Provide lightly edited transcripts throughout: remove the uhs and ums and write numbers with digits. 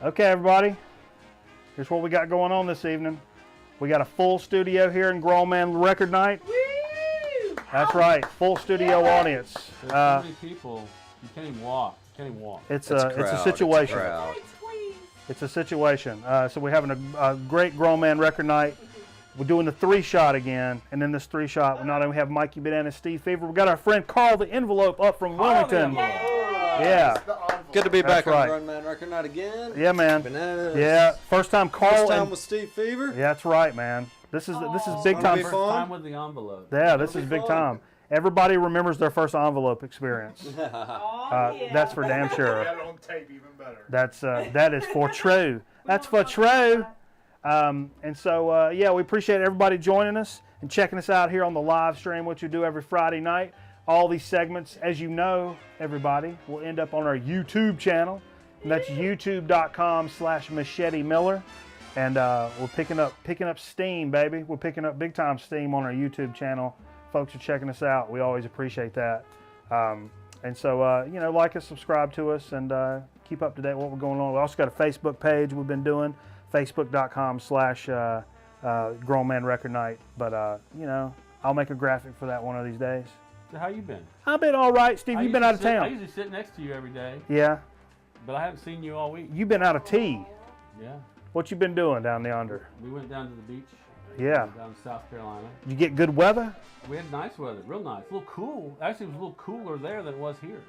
Okay, everybody. Here's what we got going on this evening. We got a full studio here in Grown Man Record Night. Woo! That's right, full studio audience. There's so many people, you can't even walk. It's a situation. It's a situation. So we're having a great Grown Man Record Night. We're doing the 3-shot again, and then this 3-shot, we not only have Mikey Banana, Steve Fever, we got our friend Carl the Envelope up from Wilmington. Yeah. Good to be back on Grown Man Record Night again. Yeah, man. Bananas. Yeah, first time Carl. First time with Steve Fever. Yeah, that's right, man. This is big time. First time with the envelope. Yeah, this is big time. Everybody remembers their first envelope experience. That's for damn sure. Got it on tape, even better. That is for true. That's for true. And so, yeah, we appreciate everybody joining us and checking us out here on the live stream, which we do every Friday night. All these segments, as you know, everybody, will end up on our YouTube channel. And that's youtube.com/Machete Miller. And we're picking up steam, baby. We're picking up big time steam on our YouTube channel. Folks are checking us out. We always appreciate that. And so, you know, like us, subscribe to us, and keep up to date with what we're going on. We also got a Facebook page we've been doing, facebook.com/Grown Man Record Night. But, you know, I'll make a graphic for that one of these days. So how you been? I've been all right, Steve. You've been out of town. I usually sit next to you every day. Yeah. But I haven't seen you all week. You've been out of tea. Yeah. What you been doing down yonder? We went down to the beach. Yeah. Down in South Carolina. Did you get good weather? We had nice weather, real nice. A little cool. Actually, it was a little cooler there than it was here.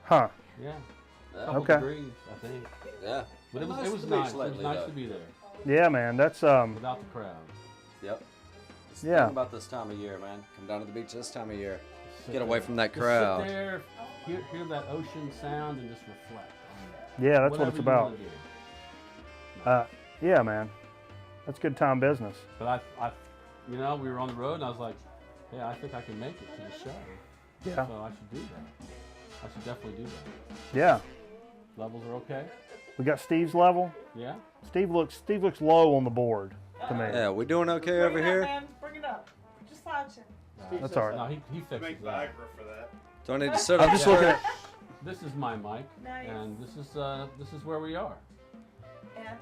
Huh. Yeah. Yeah. Degrees, I think. Yeah. But it was nice. It was nice to be there. Yeah, man. That's without the crowd. Yep. It's yeah. Think about this time of year, man. Come down to the beach this time of year. Get away from that crowd. Just sit there, hear that ocean sound, and just reflect. Yeah, that's what it's about. Do. Yeah, man. That's good time business. But I, you know, we were on the road, and I was like, yeah, I think I can make it to the show. Yeah. So I should do that. I should definitely do that. Yeah. Levels are okay? We got Steve's level. Yeah. Steve looks low on the board to me. Yeah, we doing okay over here? Man. Bring it up. Just slouching. That's all right. No, he fixes Make that. Viagra for that. Do I need to sit I'm up? just looking at. This is my mic, Nice. and this is where we are. And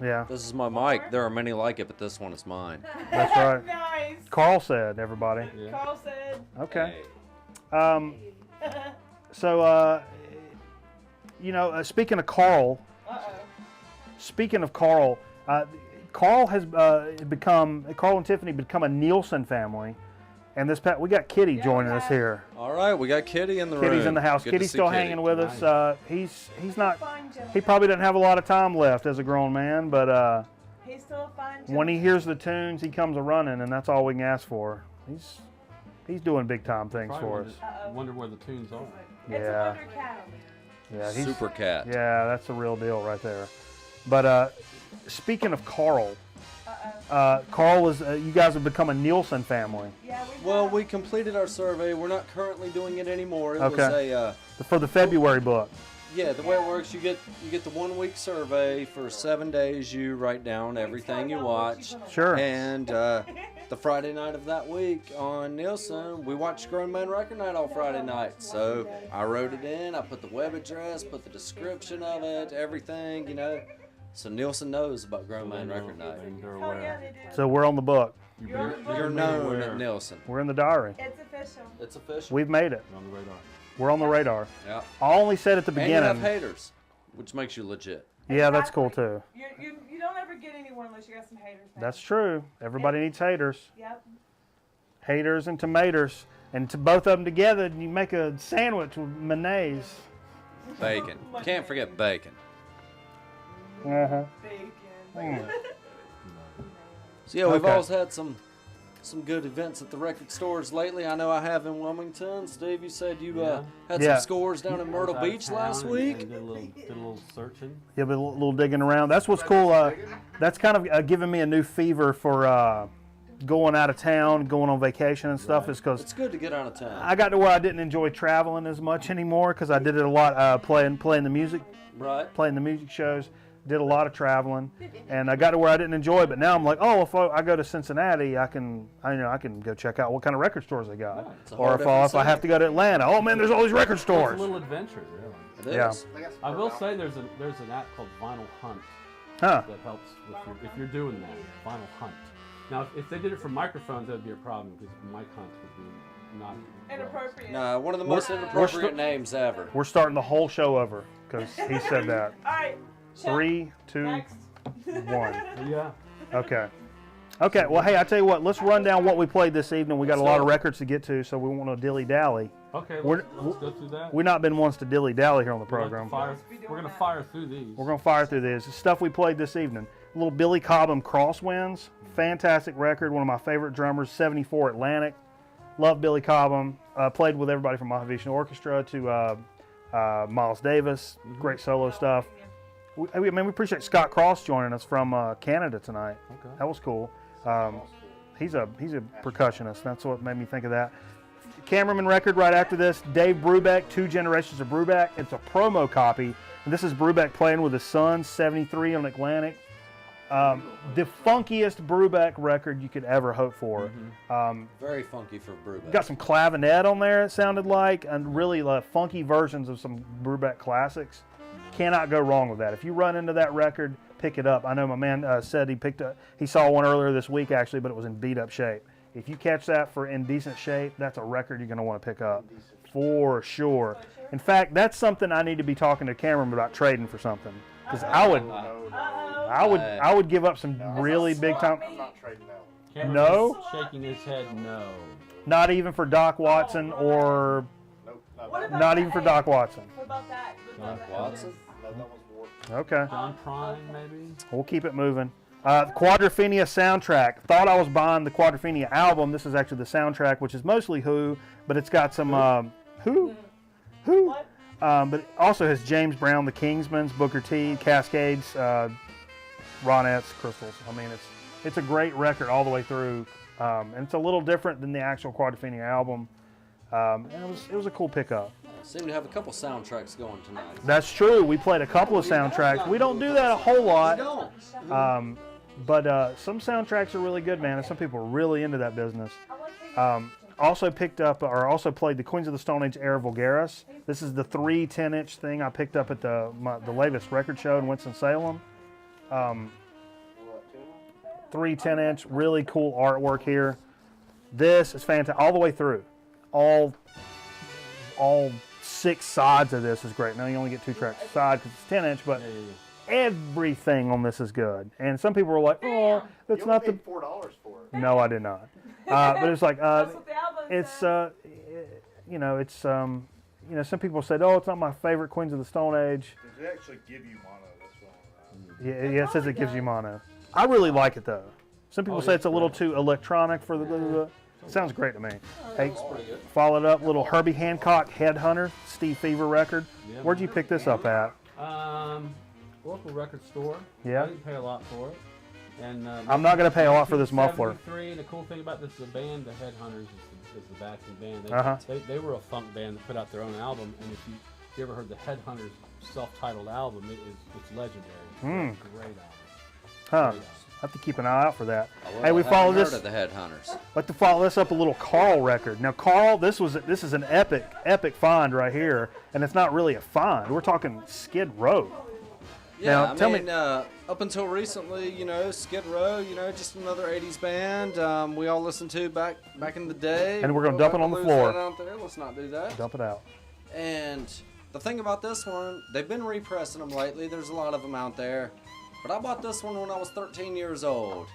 Yeah. This is my mic. There are many like it, but this one is mine. That's right. Nice. Carl said, everybody. Yeah. Carl said. Okay. Hey. So, you know, speaking of Carl, Carl has Carl and Tiffany become a Nielsen family, and we got Kitty joining us here. All right, we got Kitty in the room. Kitty's in the house. Good Kitty's to see still Kitty. hanging with Nice. us. He's not. He probably doesn't have a lot of time left as a grown man, but He's still a fine when he hears the tunes, he comes a running, and that's all we can ask for. He's doing big time things for us. Wonder where the tunes are. It's a wonder cat. Yeah, he's Super cat. Yeah, that's the real deal right there. But speaking of Carl, Carl is. You guys have become a Nielsen family. Yeah, Well, we completed our survey. We're not currently doing it anymore. It was For the February book. Yeah, the way it works, you get the 1 week survey for 7 days. You write down everything you watch. Sure. And the Friday night of that week on Nielsen, we watched Grown Man Record Night all Friday night. So I wrote it in. I put the web address, put the description of it, everything, you know. So Nielsen knows about Grown Man Record Night. They're aware. So we're on the book. You're known at Nielsen. We're in the diary. It's official. It's official. We've made it. We're on the radar. We're on the radar. Yeah. I only said at the And you beginning. have haters, which makes you legit. Yeah, that's cool too. You don't ever get anyone unless you got some haters. Man. That's true. Everybody needs haters. Yep. Haters and tomatoes. And to both of them together, you make a sandwich with mayonnaise. Bacon. Can't forget bacon. Uh-huh. Bacon. So yeah, we've Okay. always had some good events at the record stores lately. I know I have in Wilmington. Steve, you said you had Yeah. some scores down in Myrtle I was out of Beach town last and week. did a little searching. Yeah, but a little digging around. That's what's cool. That's kind of giving me a new fever for going out of town, going on vacation and stuff. Is because It's good to get out of town. I got to where I didn't enjoy traveling as much anymore because I did it a lot playing the music Right. playing the music shows. did a lot of traveling, and I got to where I didn't enjoy it. But now I'm like, oh, if I go to Cincinnati, I can go check out what kind of record stores they got. It's a Or whole if different I have to go to Atlanta, oh man, there's all these record It's a stores. little adventure, really. It Yeah. is. I will say there's an app called Vinyl Hunt Huh? that helps with if you're doing that. Vinyl Hunt. Now, if they did it for microphones, that would be a problem because mic hunt would be not Inappropriate. No, one of the most inappropriate names ever. We're starting the whole show over because he said that. All right. Check. 3, 2, Next. 1. Yeah. Okay. Okay. Well, hey, I tell you what. Let's run down what we played this evening. We got a lot of records to get to, so we want to dilly dally. Okay, We're- let's go through that. We've not been ones to dilly dally here on the We're program. gonna fire through these. We're going to fire through this. The stuff we played this evening. A little Billy Cobham Crosswinds. Fantastic record. One of my favorite drummers, 74 Atlantic. Love Billy Cobham. Played with everybody from Mahavishnu Orchestra to Miles Davis. Great solo stuff. We appreciate Scott Cross joining us from Canada tonight. Okay. That was cool. He's a percussionist. That's what made me think of that. Cameraman record right after this, Dave Brubeck, 2 Generations of Brubeck. It's a promo copy. And this is Brubeck playing with his son, 73 on Atlantic. The funkiest Brubeck record you could ever hope for. Very funky for Brubeck. Got some clavinet on there, it sounded like, and really funky versions of some Brubeck classics. Cannot go wrong with that. If you run into that record, pick it up. I know my man said he saw one earlier this week actually, but it was in beat up shape. If you catch that in decent shape, that's a record you're going to want to pick up for sure. In fact, that's something I need to be talking to Cameron about trading for something, because I would give up some really big time. I'm not trading that one. Cameron's No? shaking his head no. Not even for Doc Watson or Nope. What about not that? even for Doc Watson. What about that? John Watson? No, that one's more. Okay, John Prine, maybe? we'll keep it moving. Quadrophenia soundtrack. Thought I was buying the Quadrophenia album. This is actually the soundtrack, which is mostly Who, but it's got some Who. What? But it also has James Brown, the Kingsmans, Booker T, Cascades, Ronettes, Crystals. I mean, it's a great record all the way through, and it's a little different than the actual Quadrophenia album. And it was a cool pickup. Seem to have a couple soundtracks going tonight. That's true. We played a couple of soundtracks. We don't do that a whole lot. Don't. But some soundtracks are really good, man, and some people are really into that business. Also played the Queens of the Stone Age Era Vulgaris. This is the 3 10-inch thing I picked up at the latest record show in Winston-Salem. 3 10-inch, really cool artwork here. This is fantastic all the way through. All 6 sides of this is great. Now you only get 2 tracks a side because it's 10-inch, but everything on this is good. And some people were like, "Oh, that's You not only the." paid $4 for it. No, I did not. But it's like That's what the album it's said. some people said, "Oh, it's not my favorite Queens of the Stone Age." Does it actually give you mono? That's what Yeah, it says it gives you mono. I really like it though. Some people say it's a little too electronic for the. Sounds great to me. Hey, followed up little Herbie Hancock Headhunter Steve Fever record. Yeah, Where'd you pick this up at? Local record store. Yeah. I didn't pay a lot for it. And I'm not gonna pay a lot for this muffler. 1973, and the cool thing about this, the band, the Headhunters, is the backing band. They were a funk band that put out their own album, and if you ever heard the Headhunters self-titled album, it's legendary. It's a great album. Huh. Great album. I have to keep an eye out for that. Well, Hey, we I follow haven't this. heard of the Headhunters. Like to follow this up a little Carl record. Now Carl, this is an epic find right here, and it's not really a find. We're talking Skid Row. Yeah, Now, tell me- up until recently, Skid Row, just another '80s band we all listened to back in the day. And we're gonna We'll dump it have on to the lose floor. that out there. Let's not do that. Dump it out. And the thing about this one, they've been repressing them lately. There's a lot of them out there. But I bought this one when I was 13 years old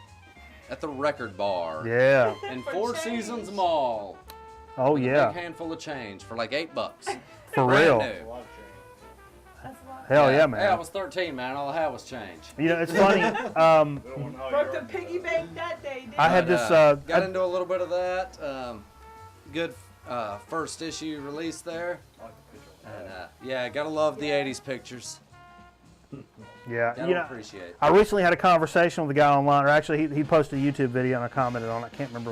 at the Record Bar Yeah. in For Four change. Seasons Mall. Oh with a yeah. big handful of change for like $8. For Brand real. new. a lot of change. That's a lot. Hell yeah, Hey, I man. was 13, man. All I had was change. It's funny. Broke the piggy bank that day, didn't I had But, this. got into a little bit of that. Good first issue release there. I like the picture. And, yeah, gotta love the '80s pictures. Yeah, I don't appreciate. I recently had a conversation with a guy online, or actually he posted a YouTube video and I commented on it. I can't remember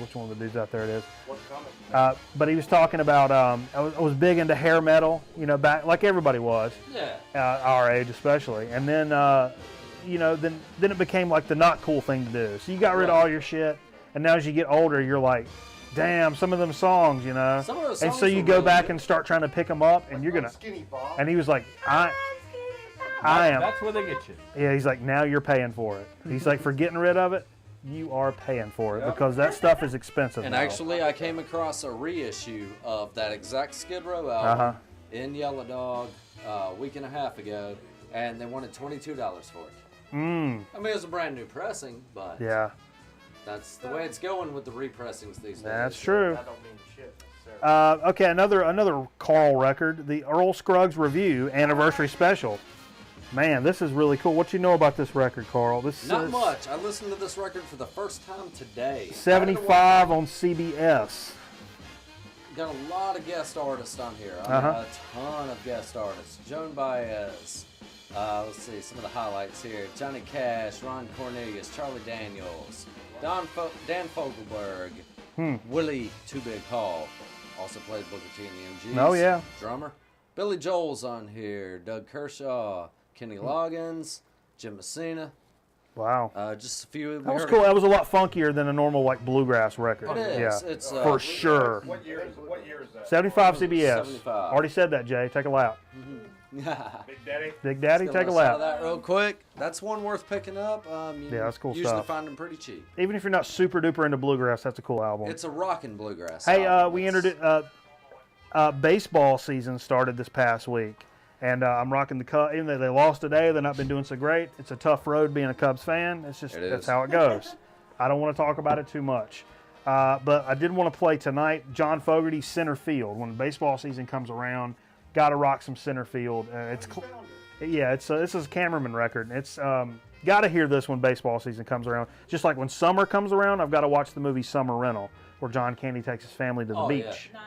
which one of the dudes out there it is. What comment? But he was talking about, I was big into hair metal, back like everybody was, Yeah. our age especially. And then, then it became like the not cool thing to do. So you got rid of all your shit, and now as you get older, you're like, damn, some of them songs, Some of those And songs so you were go really back good. and start trying to pick them up, and you're gonna. Skinny Bob. And he was like, I am. That's where they get you. Yeah, he's like, now you're paying for it. He's like, for getting rid of it, you are paying for it because that stuff is expensive. And now. actually, I came across a reissue of that exact Skid Row album in Yellow Dog a week and a half ago, and they wanted $22 for it. I mean, it was a brand new pressing, but Yeah, that's the way it's going with the repressings these days. that's true. That don't mean shit necessarily. Okay, another Carl record, the Earl Scruggs Review Anniversary Special. Man, this is really cool. What you know about this record, Carl? This Not is much. I listened to this record for the first time today. 75 on CBS. Got a lot of guest artists on here. I mean, a ton of guest artists. Joan Baez. Let's see some of the highlights here. Johnny Cash, Ron Cornelius, Charlie Daniels, Dan Fogelberg, Willie Too Big Paul, also played Booker T and the MGs. Oh, yeah. Drummer. Billy Joel's on here. Doug Kershaw, Kenny Loggins, Jim Messina. Wow. Just a few. That was cool. That was a lot funkier than a normal like bluegrass record. It is. Yeah, It's, for sure. What year is that? 75 CBS. 75. Already said that, Jay. Take a lap. Big Daddy? Big Daddy, Let's take a listen to lap. that real quick. That's one worth picking up. You Yeah, that's cool usually stuff. find them pretty cheap. Even if you're not super duper into bluegrass, that's a cool album. It's a rockin' bluegrass. Hey, album. we It's- entered it. Baseball season started this past week, and I'm rocking the Cubs. Even though they lost today, they've not been doing so great. It's a tough road being a Cubs fan. It's just It that's is. how it goes. I don't want to talk about it too much, but I did want to play tonight. John Fogerty center field. When baseball season comes around, got to rock some center field. This is a cameraman record. It's got to hear this when baseball season comes around. Just like when summer comes around, I've got to watch the movie Summer Rental, where John Candy takes his family to the Oh, yeah. beach. Nice.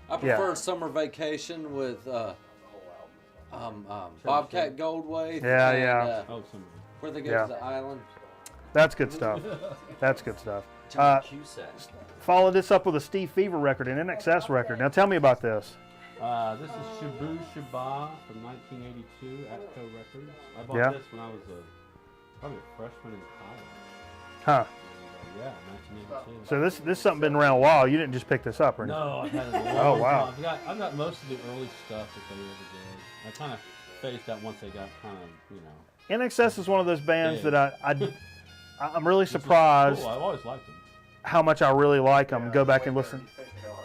I prefer Summer Vacation with Bobcat Goldthwait. Yeah, and, yeah. Where they go Yeah. to the island. That's good stuff. That's good stuff. John Cusack. Follow this up with a Steve Fever record, an NXS record. Now tell me about this. This is Shabu Shaba from 1982, Atco Records. I bought Yeah. this when I was probably a freshman in college. Huh. And, yeah, 1982. So this is something been around a while. You didn't just pick this up or anything. No, I've had it a long Oh, wow. time. I've got most of the early stuff that they ever did. I kind of phased out once they got kind of, NXS is one of those bands Yeah. that I'm really which is surprised Cool. I've always liked them. how much I really like them. Go back and listen.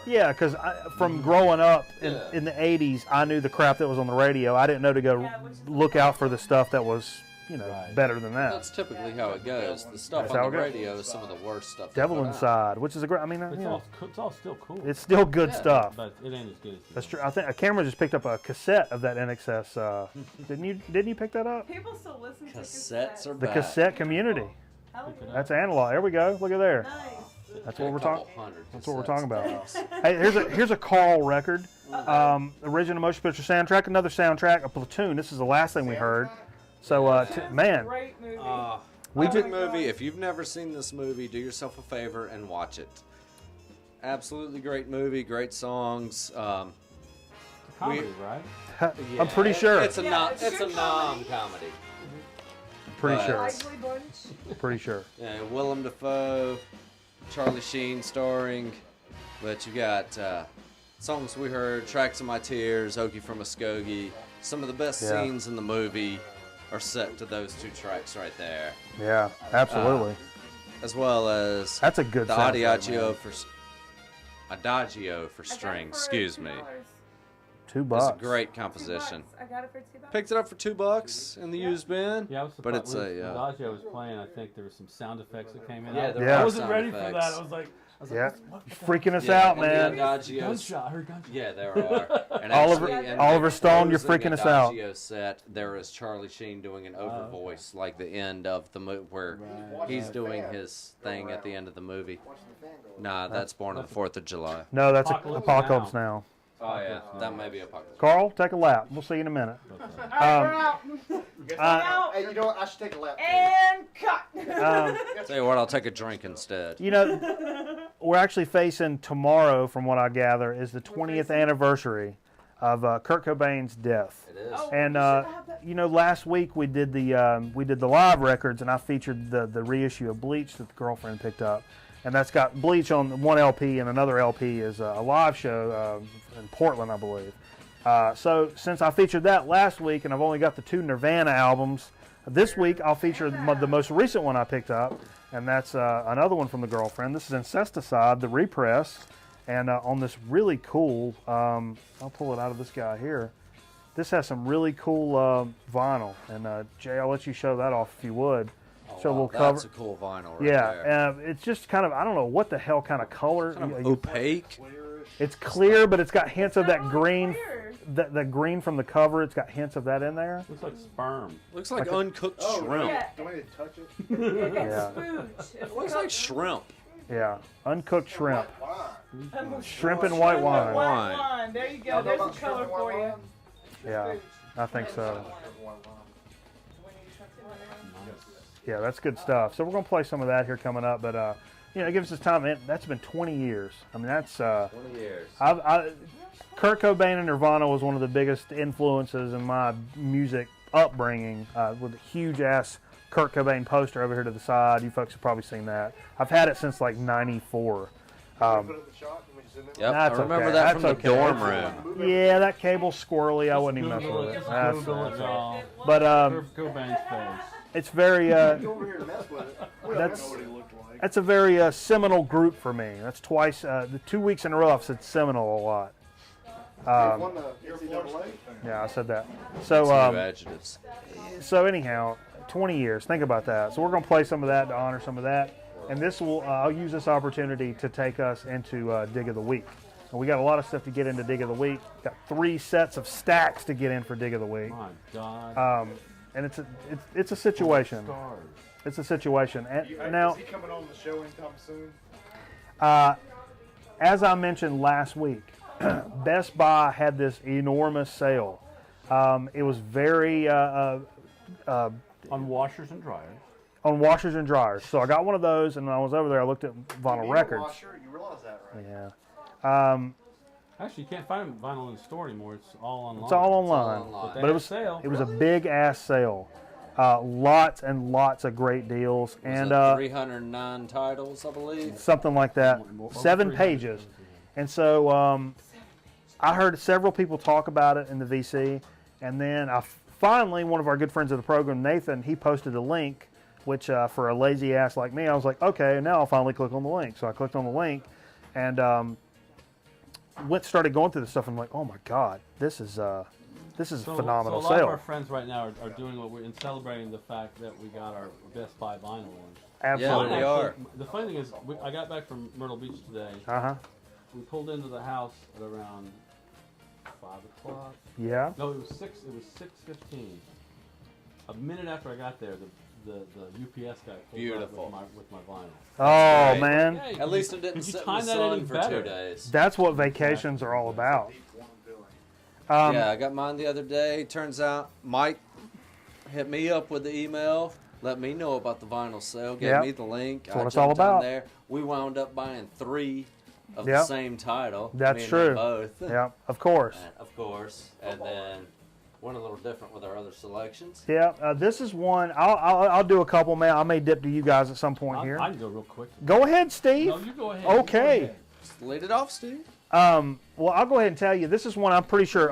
Yeah, because from growing up in the 80s, I knew the crap that was on the radio. I didn't know to go look out for the stuff that was, Right. better than that. That's typically how it goes. The stuff That's how on the it goes. radio is some of the worst stuff. they Devil put out. Inside, which is a great. I mean, It's all still cool. it's still good Yeah. stuff. But it ain't as good as That's true. I think a camera just picked up a cassette of that NXS. Didn't you pick that up? People still listen to Cassettes are The back. cassette community. Hell yeah. That's analog. There we go. Look at there. Nice. That's what we're Couple talking. hundred That's what we're cassettes talking about. tops. Hey, here's a Carl record. Original motion picture soundtrack. Another soundtrack. A Platoon. This is the last thing we heard. So man, Great movie. we Epic just movie. If you've never seen this movie, do yourself a favor and watch it. Absolutely great movie, great songs. comedy, right? I'm pretty sure. It's a Yeah, it's it's a good non-comedy. Pretty but- sure. Lively bunch. Pretty sure. Yeah, Willem Dafoe, Charlie Sheen starring, but you got songs we heard, Tracks of My Tears, Okie from Muskogee. Some of the best Yeah. scenes in the movie are set to those two tracks right there, Yeah, absolutely. as well as That's a good the soundtrack, Adagio for string. Excuse me. $2. It's a great composition. I got it for $2. Picked it up for $2 in the used bin. Yeah, I was But surprised. it's when a Adagio was playing, I think there were some sound effects that came in. Yeah, there Yeah. I were wasn't sound ready for effects. that. I was like, Yeah, what the freaking us Yeah, out, and the man. Adagios. gunshot, I heard gunshot. Yeah, there are. And Oliver- actually, in Oliver the Stone, you're closing freaking us out. Adagio set, there is Charlie Sheen doing an over voice, like the end of the movie where he's doing his thing at the end of the movie. Nah, that's Born on the 4th of July. No, that's Apocalypse Apocalypse Now. Oh yeah, that may be a pocket. Carl, take a lap. We'll see you in a minute. Alright, we're out. Hey, you know what? I should take a lap. And cut. Tell you what, I'll take a drink instead. You know, we're actually facing tomorrow, from what I gather, is the 20th anniversary of Kurt Cobain's death. It is. Oh, And we should have that. you know, last week we did the live records, and I featured the reissue of Bleach that the girlfriend picked up, and that's got Bleach on one LP, and another LP is a live show in Portland, I believe. So since I featured that last week, and I've only got the 2 Nirvana albums, this week I'll feature the most recent one I picked up, and that's another one from the girlfriend. This is Incesticide, the repress, and on this really cool, I'll pull it out of this guy here. This has some really cool vinyl, and Jay, I'll let you show that off if you would. Show a little cover. That's a cool vinyl right Yeah, there. it's just kind of, I don't know what the hell kind of color. Kind of opaque. It's clear, but it's got hints of that not green, clear. the green from the cover. It's got hints of that in there. Looks like sperm. Looks like uncooked shrimp. Yeah. Do I need to touch it? It's Yeah. spooge. It looks like shrimp. Yeah, uncooked shrimp. Why? Shrimp and white wine. White wine. There you go. Y'all know There's a about shrimp color and white for you. wine? Yeah, I think so. Yeah, that's good stuff. So we're gonna play some of that here coming up, but you know, it gives us time. That's been 20 years. I mean, that's 20 years. Kurt Cobain and Nirvana was one of the biggest influences in my music upbringing, with a huge ass Kurt Cobain poster over here to the side. You folks have probably seen that. I've had it since like '94. Put it in the shot. Can we zoom in? Yep, That's I remember okay. that That's from okay. the dorm room. Yeah, that cable's squirrely. I wouldn't even mess with it. That's- Google it all. but Kurt Cobain's face. it's very. You over here to mess with it. We don't That's- know what he looked like. That's a very seminal group for me. That's twice, the 2 weeks in a row I've said seminal a lot. He won the NCAA. Yeah, I said that. Two So, adjectives. so anyhow, 20 years. Think about that. So we're going to play some of that to honor some of that. And this will, I'll use this opportunity to take us into Dig of the Week. And we got a lot of stuff to get into Dig of the Week. Got 3 sets of stacks to get in for Dig of the Week. My God. And it's a situation. Stars. It's a situation. And now, Is he coming on the show anytime soon? as I mentioned last week, Best Buy had this enormous sale. It was very On washers and dryers. on washers and dryers. So I got one of those, and when I was over there, I looked at vinyl You need a records. washer, you realize that, right? Yeah, Actually, you can't find vinyl in the store anymore. It's all online. it's all online. online. But it was sale. it was a big ass sale. Lots and lots of great deals, and 309 titles, I believe. something like that. Over 7 300 pages. And so I heard several people talk about it in the VC, and then finally, one of our good friends of the program, Nathan, he posted a link, which for a lazy ass like me, I was like, okay, now I'll finally click on the link. So I clicked on the link, and started going through the stuff, and I'm like, oh my God, this is a phenomenal so a lot sale. of our friends right now are doing what we're in celebrating the fact that we got our Best Buy vinyl one. Absolutely. Yeah, we are. The funny thing is, I got back from Myrtle Beach today. Uh-huh. We pulled into the house at around 5 o'clock. Yeah. No, it was 6:15. A minute after I got there, the UPS guy pulled Beautiful. up with my vinyl. Oh, great. man. Hey, At least it could didn't you sit in time the that any sun for better? 2 days. That's what vacations are all about. Yeah, I got mine the other day. Turns out Mike hit me up with the email, let me know about the vinyl sale, gave Yep. me the link. That's what I it's all jumped on about. there. We wound up buying 3 of the Yep. same title. That's me and true. him both. Yeah, of course. Of course. And then went a little different with our other selections. Yeah, this is one. I'll do a couple, man. I may dip to you guys at some point here. I can go real quick. Go ahead, Steve. No, you go ahead. Okay. You go ahead. Just lead it off, Steve. Well, I'll go ahead and tell you. This is one I'm pretty sure.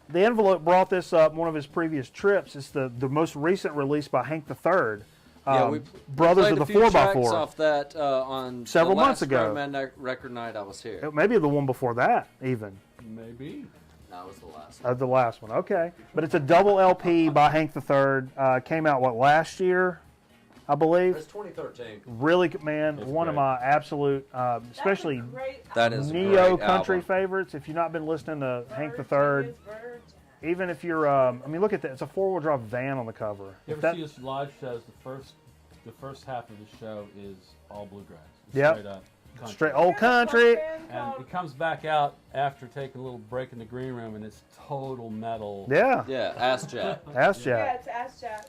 The envelope brought this up one of his previous trips. It's the most recent release by Hank III. Yeah, we Brothers played of a the few 4x4. tracks off that on Several the months last ago. Grown record night I was here. Maybe the one before that, even. Maybe. That was the last one. The last one. Okay. But it's a double LP by Hank III. Came out, last year, I believe? It's 2013. Really, man, It's one of great. my absolute, especially That is a neo great country album. favorites. If you've not been listening to Hank III, even if you're, look at that. It's a 4-wheel drive van on the cover. You If ever that- see us live shows? The first half of the show is all bluegrass. Yep. Straight up. Straight old country. And it comes back out after taking a little break in the green room, and it's total metal. Yeah. Yeah, Ass Jack. Ass Yeah, Jack. it's Ass Jack.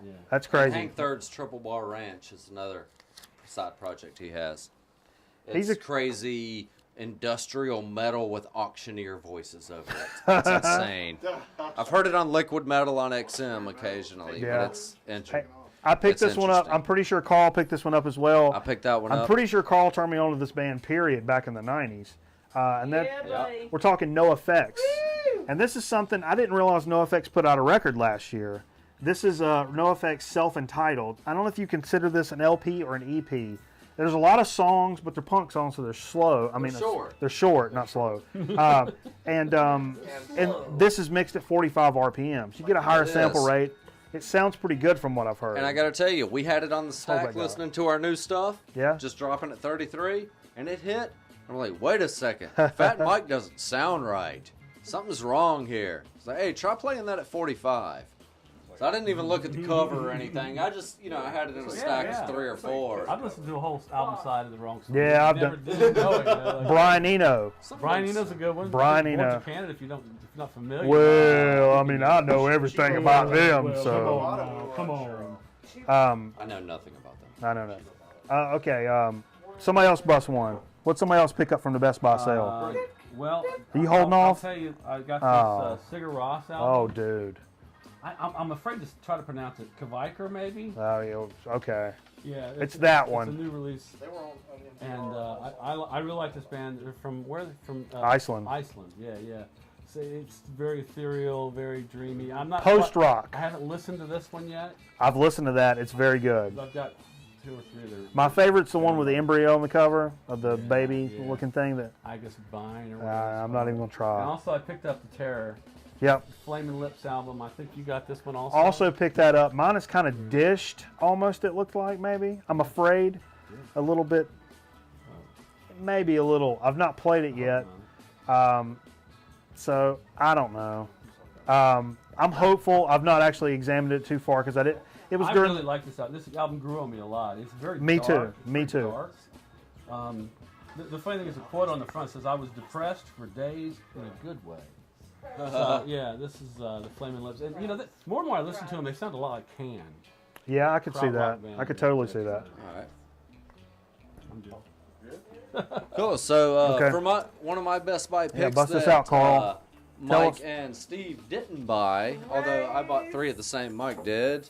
Yeah. That's And crazy. Hank Third's Triple Bar Ranch is another side project he has. He's It's a- crazy industrial metal with auctioneer voices over it. It's insane. I've heard it on Liquid Metal on XM occasionally, Yeah. but it's interesting. I picked It's this one up. interesting. I'm pretty sure Carl picked this one up as well. I picked that one I'm up. pretty sure Carl turned me on to this band, period, back in the 90s. And that Yeah, buddy. we're talking No Effects. Woo! And this is something, I didn't realize No Effects put out a record last year. This is No Effects self-entitled. I don't know if you consider this an LP or an EP. There's a lot of songs, but they're punk songs, so they're slow. I mean, short. They're short, not slow. And this is mixed at 45 RPMs. You get a higher It sample is. rate. It sounds pretty good from what I've heard. And I got to tell you, we had it on the my stack God. listening to our new stuff. Yeah? Just dropping at 33, and it hit. I'm like, wait a second. Fat Mike doesn't sound right. Something's wrong here. It's like, hey, try playing that at 45. So I didn't even look at the cover or anything. I just, I had it in a stack of 3 or 4. I've listened to a whole album side of the wrong song. Yeah, I've Never done- did know it, like, Brian Eno. Brian Eno's a good one. Brian Born Eno. to Canada, if you're not familiar. Well, I mean, I know everything about them, Well, so. come on. I know nothing about them. I don't know. Okay, somebody else bust one. What'd somebody else pick up from the Best Buy sale? Well, Are you holding I'll off? tell you, I got Oh. this Sigur Rós Oh, album. dude. I'm afraid to try to pronounce it. Kviker, maybe? Oh, yeah, okay. Yeah. It's that It's one. a new release. They were on And I really like this band. They're from where? From Iceland. Iceland, yeah. So it's very ethereal, very dreamy. I'm not Post-rock. I haven't listened to this one yet. I've listened to that. It's very good. I've got 2 or 3 that are, My favorite's the one with the embryo on the cover of the Yeah, baby-looking thing. That I guess Vine or whatever. it's I'm not even gonna And try. also, I picked up the Terror Yep. Flaming Lips album. I think you got this one also. Also picked that up. Mine is kind of dished, almost. It looked like maybe. I'm afraid, a little bit. Maybe a little. I've not played it yet. So I don't know. I'm hopeful. I've not actually examined it too far because I did. It was I during. really like this album. This album grew on me a lot. It's very Me dark. too. It's Me very too. dark. The funny thing is, the quote on the front says, "I was depressed for days in a good way." So yeah, this is the Flaming Lips, and more and more I listen to them, they sound a lot like Can. Yeah, I could see Krautrock that. band. I could totally see that. All right. I'm good. Cool. So Okay. for one of my Best Buy picks bust this that, out, Carl. Tell Mike us. and Steve didn't buy, although I bought 3 at the same Mike did.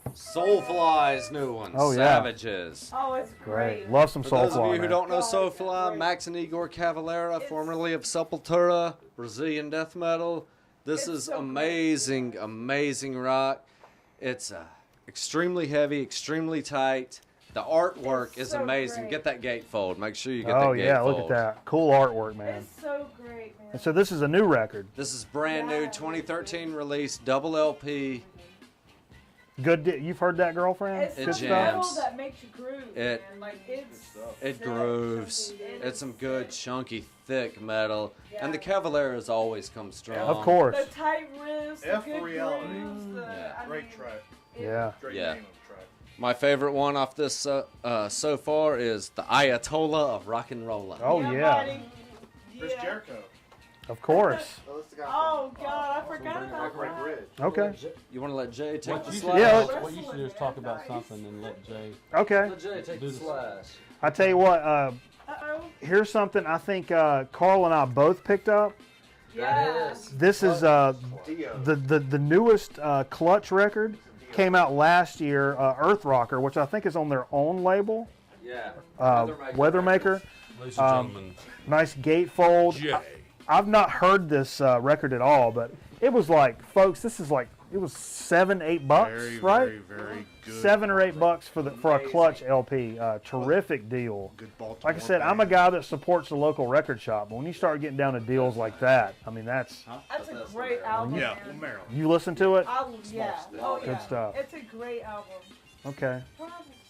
Soulfly's new one, Oh, yeah. Savages. Oh, it's Great. great. Love some For those of Soulfly. you who man. don't know Oh, Soulfly, great. Max and Igor Cavalera, It's- formerly of Sepultura, Brazilian death metal. This It's is so amazing, amazing rock. It's extremely heavy, extremely tight. The artwork It's is so amazing. great. Get that gatefold. Make sure you get Oh that gatefold. yeah, look at that. Cool artwork, man. It's so great, man. And so this is a new record. This is brand new, 2013 release, double LP. Good. You've heard that, girlfriend? It's It Good the stuff. metal jams. that makes you groove, It- man. Like, it's It sick, grooves. chunky. It It's is some good, sick. chunky, thick metal. Yeah. And the Cavaleras always come strong. Of course. The tight riffs, the F good reality. grooves, the, Yeah. I Great mean, track. Yeah. Great Yeah. name of track. My favorite one off this so far is the Ayatollah of Rock and Rolla. Oh yeah, buddy. Chris Yeah. Jericho. of course. Oh, that's the guy Oh God, I forgot about Great that. Bridge. Okay. You want to let Jay take What the you, should, slash? Yeah, what you should do is talk about something and let Jay. Okay. Let Jay take Do the the- slash. I tell you what. Uh-oh. Here's something I think Carl and I both picked up. Yeah. is. This is Dio. the newest Clutch record. Came out last year. Earth Rocker, which I think is on their own label. Yeah. Weathermaker. Ladies and gentlemen. Nice gatefold. I've not heard this record at all, but it was like, folks, this is like, it was $7-8, right? Very good. $7 or $8 for a Clutch LP. Terrific deal. Good Baltimore Like I said, I'm a guy that supports the local record shop, but when you start getting down to deals like that, I mean, that's That's a great album, Yeah, man. Maryland. you listen to it. Yeah. Oh, yeah. Good stuff. It's a great album. Okay.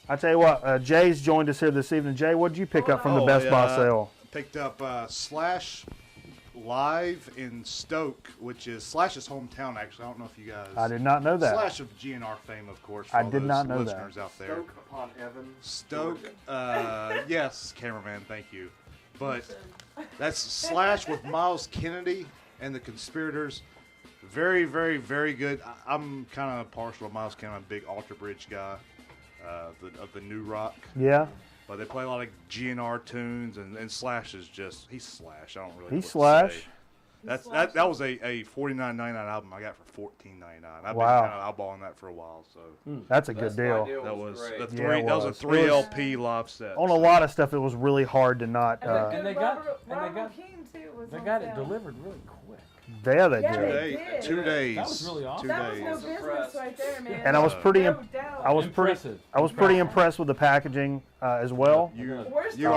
I tell you what, Jay's joined us here this evening. Jay, what did you pick up from the Oh, Best Buy yeah. sale? Picked up Slash live in Stoke, which is Slash's hometown. Actually, I don't know if you guys. I did not know that. Slash of GNR fame, of course. For I all did those not know listeners that. out there. Stoke upon Evans. Stoke, yes, cameraman, thank you. But that's Slash with Miles Kennedy and the Conspirators. Very, very, very good. I'm kind of partial to Miles Kennedy. I'm a big Alter Bridge guy of the new rock. Yeah. But they play a lot of GNR tunes, and Slash is just, he's Slash. I don't really know He's what to Slash. say. That was a $49.99 album I got for $14.99. I've Wow. been kind of eyeballing that for a while. So That's a good deal. that was great. the Yeah, three. it That was a was. 3 It was- LP live set. On a lot of stuff, it was really hard to not. And they got- Robert King too was They on got it sale. delivered really quick. There they Yeah, did. they did. 2 days. That was really awesome. 2 That was days. no business right there, man. And I was pretty. No doubt. I was Impressive. pretty impressed with the packaging as well. We're You're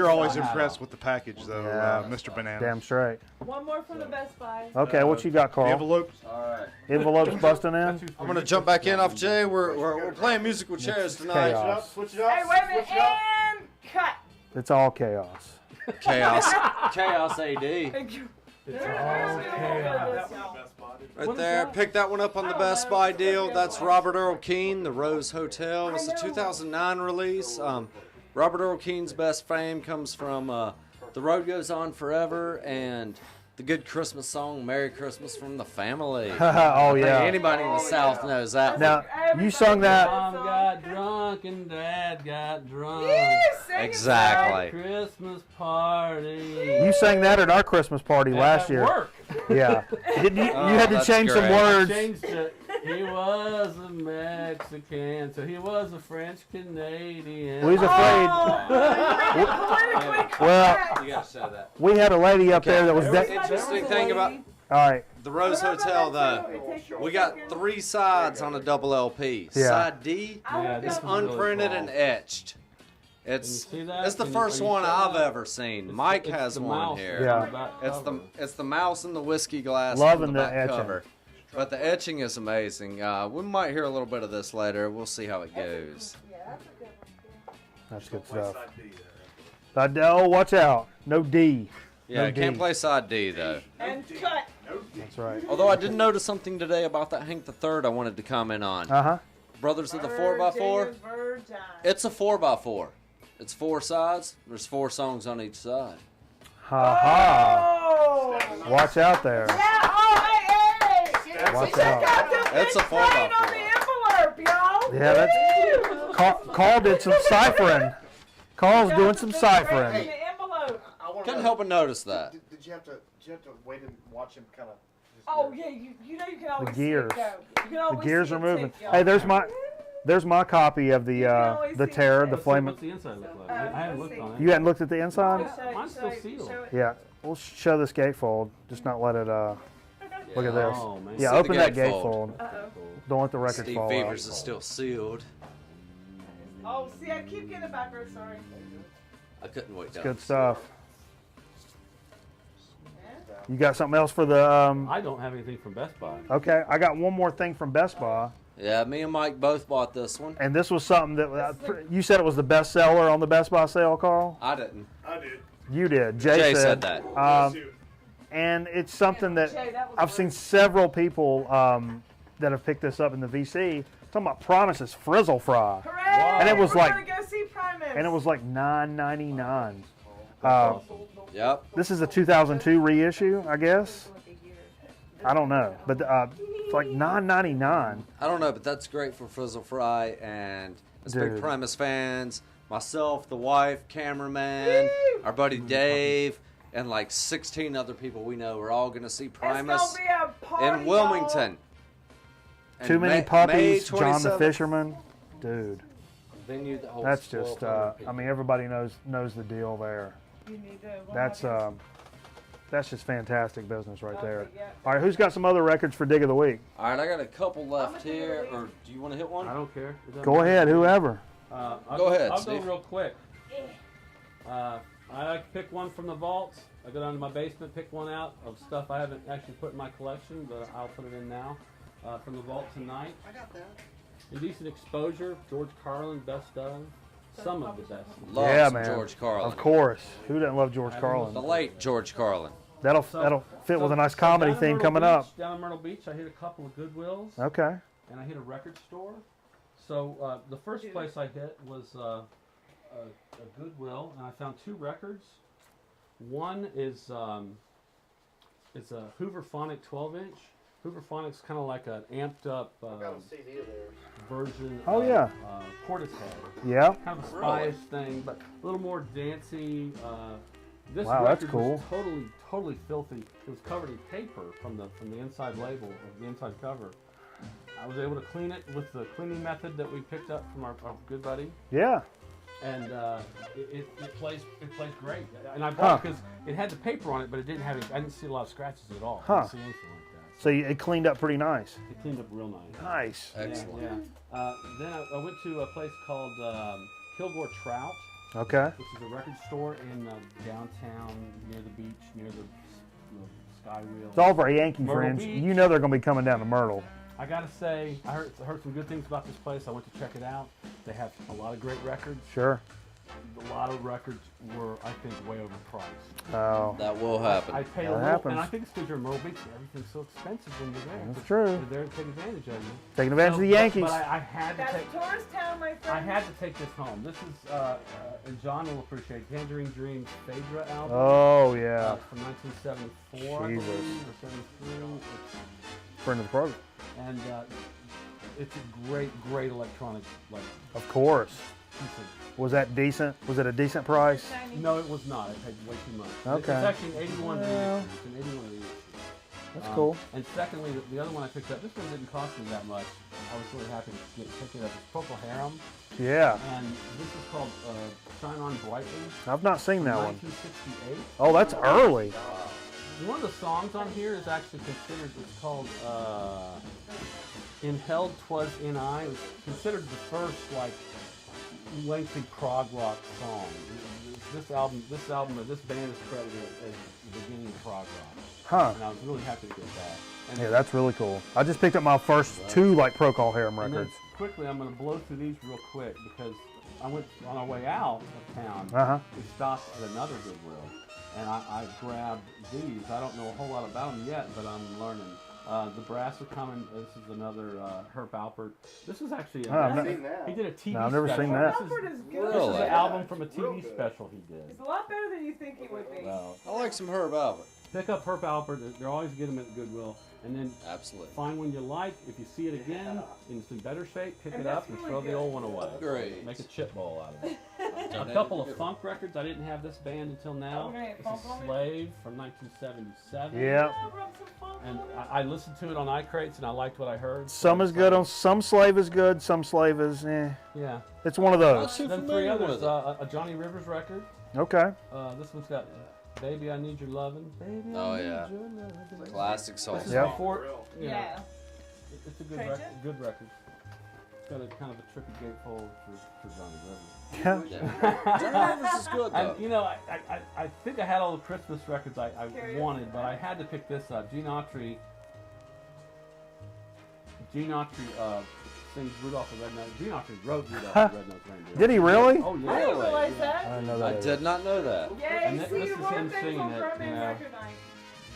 always Wow. impressed with the package, though, Yeah. Mr. Banana. Damn straight. One more from the Best Buy. Okay, what you got, The Carl? envelope. All right. Envelopes busting in. That's who's I'm gonna jump back in off Jay. We're playing musical chairs tonight. Chaos. Switch it up. Hey, wait a minute, and cut. It's all chaos. Chaos. Chaos AD. Thank you. It's all chaos. Right there. Pick that one up on the Best Buy deal. That's Robert Earl Keen, The Rose Hotel. It's a 2009 release. Robert Earl Keen's best fame comes from The Road Goes On Forever and the good Christmas song, Merry Christmas from the Family. Oh yeah. Anybody in the South knows that. Now you sung that. Mom got drunk and Dad got drunk. Exactly. Christmas party. You sang that at our Christmas party last At year. work. Yeah. Didn't you? You had to that's change some great. words. Changed it. He was a Mexican, so he was a French Canadian. We was afraid. Well, You gotta say that. we had a lady up there that was. The interesting thing about All right. the Rose Hotel, though, we got 3 sides on a double LP. Yeah. Side D Yeah, this is is really unprinted cool. and etched. It's Can you see that? it's the Can you- first are you one sure I've that? ever seen. It's- Mike it's has the one mouse here. Yeah. on the back cover. It's the mouse and the whiskey glass Loving on the the back etching. cover. But the etching is amazing. We might hear a little bit of this later. We'll see how it goes. That's good stuff. Oh, watch out. No D. Yeah, No can't D. play side D though. And cut. That's right. Although I did notice something today about that Hank III I wanted to comment on. Uh-huh. Brothers of the 4x4. Virgin. It's a 4x4. It's 4 sides. There's 4 songs on each side. Ha ha. Oh. Watch out there. Yeah, oh, hey. Watch Check out. out the It's a big sign 4x4. on the envelope, y'all. Yeah, that's Carl did some ciphering. Carl's doing some Right ciphering. in the envelope. I wanna Couldn't know, help but notice that. Did you have to wait and watch him kind of? Oh yeah, you know you can always gears. see it go. You can The always gears see are it moving. tick, y'all. Hey, there's my copy of the Terror, the What's Flame. what's the inside look like? I haven't looked on it. You hadn't looked at the inside? Mine's still sealed. Yeah. We'll show this gatefold. Just not let it. Look at this. Oh, man. Yeah, See the open that gatefold. gatefold. Uh-oh. Don't let the record Steve fall Beavers out. is still sealed. Oh, see, I keep getting it backwards. Sorry. I couldn't wait down. Good stuff. You got something else for the? I don't have anything from Best Buy. Okay, I got one more thing from Best Buy, Yeah, me and Mike both bought this one. and this was something that you said it was the best seller on the Best Buy sale, Carl. I didn't. I did. You did. Jay said that. And it's something that Jay, that was I've seen worth several people that have picked this up in the VC. Talking about Promises Frizzle Fry, Hooray! And it was We're like- gonna go see Primus. and it was like $9.99. Yep. This is a 2002 reissue, I guess. I don't know, but it's like $9.99. I don't know, but that's great for Frizzle Fry and as big Dude. Primus fans, myself, the wife, cameraman, our buddy Dave, and like 16 other people we know are all going to see Primus It's gonna be a party, in Wilmington. And Too many May puppies. John the 27th, Fisherman, dude. Venue that holds That's just. 1,200 I people. mean, everybody knows the deal there. y'all. You need to- That's just fantastic business right there. Okay, yeah. All right, who's got some other records for Dig of the Week? All right, I got a couple left gonna do here. it. Or do you want to hit one? I don't care. It doesn't Go matter. ahead, whoever. I'll Go ahead, I'll Steve. go real quick. I like to pick one from the vaults. I go down to my basement, pick one out of stuff I haven't actually put in my collection, but I'll put it in now. From the vault tonight. I got that. Indecent Exposure, George Carlin, best of. Some of the best. Love Yeah, some man. George Carlin. Of course. Who doesn't love George I The Carlin? late George Carlin. That'll fit with a nice comedy down in theme Myrtle coming Beach, up. Down in Myrtle Beach, I hit a couple of Goodwills. Okay. And I hit a record store. So the first place I hit was a Goodwill, and I found 2 records. One is it's a Hooverphonic 12-inch. Hooverphonic's kind of like an amped up version Oh, of yeah. Portishead. Yeah. Kind of a spy-ish thing, but a little more dancey. This Wow, that's record cool. was totally filthy. It was covered in paper from the inside label, of the inside cover. I was able to clean it with the cleaning method that we picked up from our good buddy, Yeah. and it plays great. And I bought it because it had the paper on it, but it didn't have any. I didn't see a lot of scratches at all. I didn't see anything like that. So it cleaned up pretty nice. It cleaned up real nice. Nice. Excellent. Yeah. Then I went to a place called Kilgore Trout, Okay. which is a record store in downtown near the beach, near the Sky Wheel. It's all of our Yankee Myrtle friends. Beach. You know they're going to be coming down to Myrtle. I gotta say, I heard some good things about this place. I went to check it out. They have a lot of great records. Sure. A lot of records were, I think, way overpriced. Oh. That will happen. I paid That a little, happens. and I think it's because you're in Myrtle Beach and everything's so expensive when you're there. That's true. They're there to take advantage of you. Taking advantage of the Yankees. But I had to That's take. a tourist town, my friend. I had to take this home. This is, and John will appreciate Tangerine Dream's Phaedra album. Oh, yeah. From 1974, Jesus. I believe, or 73. Friend of the program. And it's a great electronic, like, Of course. piece of. Was that decent? Was it a decent price? No, it was not. I paid way too much. Okay. It's actually an 81 Well. It's an 81 of these. That's cool. And secondly, the other one I picked up, this one didn't cost me that much. I was really happy to pick it up. It's Purple Harem, Yeah. and this is called Shine On Brightly. I've not seen that one. 1968. Oh, that's early. One of the songs on here is actually considered, it's called In Hell 'Twas In I. It was considered the first, like, lengthy prog rock song. This album, this band is credited as the beginning of prog rock. Huh. And I was really happy to get that. And Yeah, that's really cool. I just picked up my first 2 like Procol Harum and then records. quickly, I'm going to blow through these real quick because I went on our way out of town. Uh-huh. We stopped at another Goodwill, and I grabbed these. I don't know a whole lot about them yet, but I'm learning. The Brass Are Coming. This is another Herb Alpert. This is actually I've not he did a TV No, I've never special. seen that. Alfred is good. This is Really? an album from a TV special he did. It's a lot better than you think it would be. I like some Herb Albert. Pick up Herb Alpert. They're always getting them at Goodwill. And then Absolutely. find one you like. If you see it again and it's in better shape, pick And it up that's and really throw the good. old one away. Great. Make a chip bowl out of it. A couple of funk records. I didn't have this band until now. Okay, This funk is on it? Slave from 1977. Yeah. Oh, rub some funk And on it. I listened to it on iCrates and I liked what I heard. Some is good on some Slave is good, some Slave is Yeah. It's one of Not those. too Then 3 familiar others. with it. A Johnny Rivers record. Okay. This one's got Baby I Need Your Lovin'. Baby, Oh, I Need yeah. Your Lovin'. Classic soul This is Yep. song. before. You know, Yeah. It's a good Trade record. it? Good record. It's got a kind of a tricky gatefold for Johnny Rivers. Yeah. Yeah. Johnny Rivers is good though. And you know, I think I had all the Christmas records I Karaoke. wanted, but I had to pick this up. Gene Autry sings Rudolph the Red-Nosed. Gene Autry wrote Rudolph the Red-Nosed Reindeer. Did he really? Oh yeah. I didn't realize I that. didn't know I that. did not know that. Yay, And see, this you is learn him things singing on it, Front you Man know. Record Night.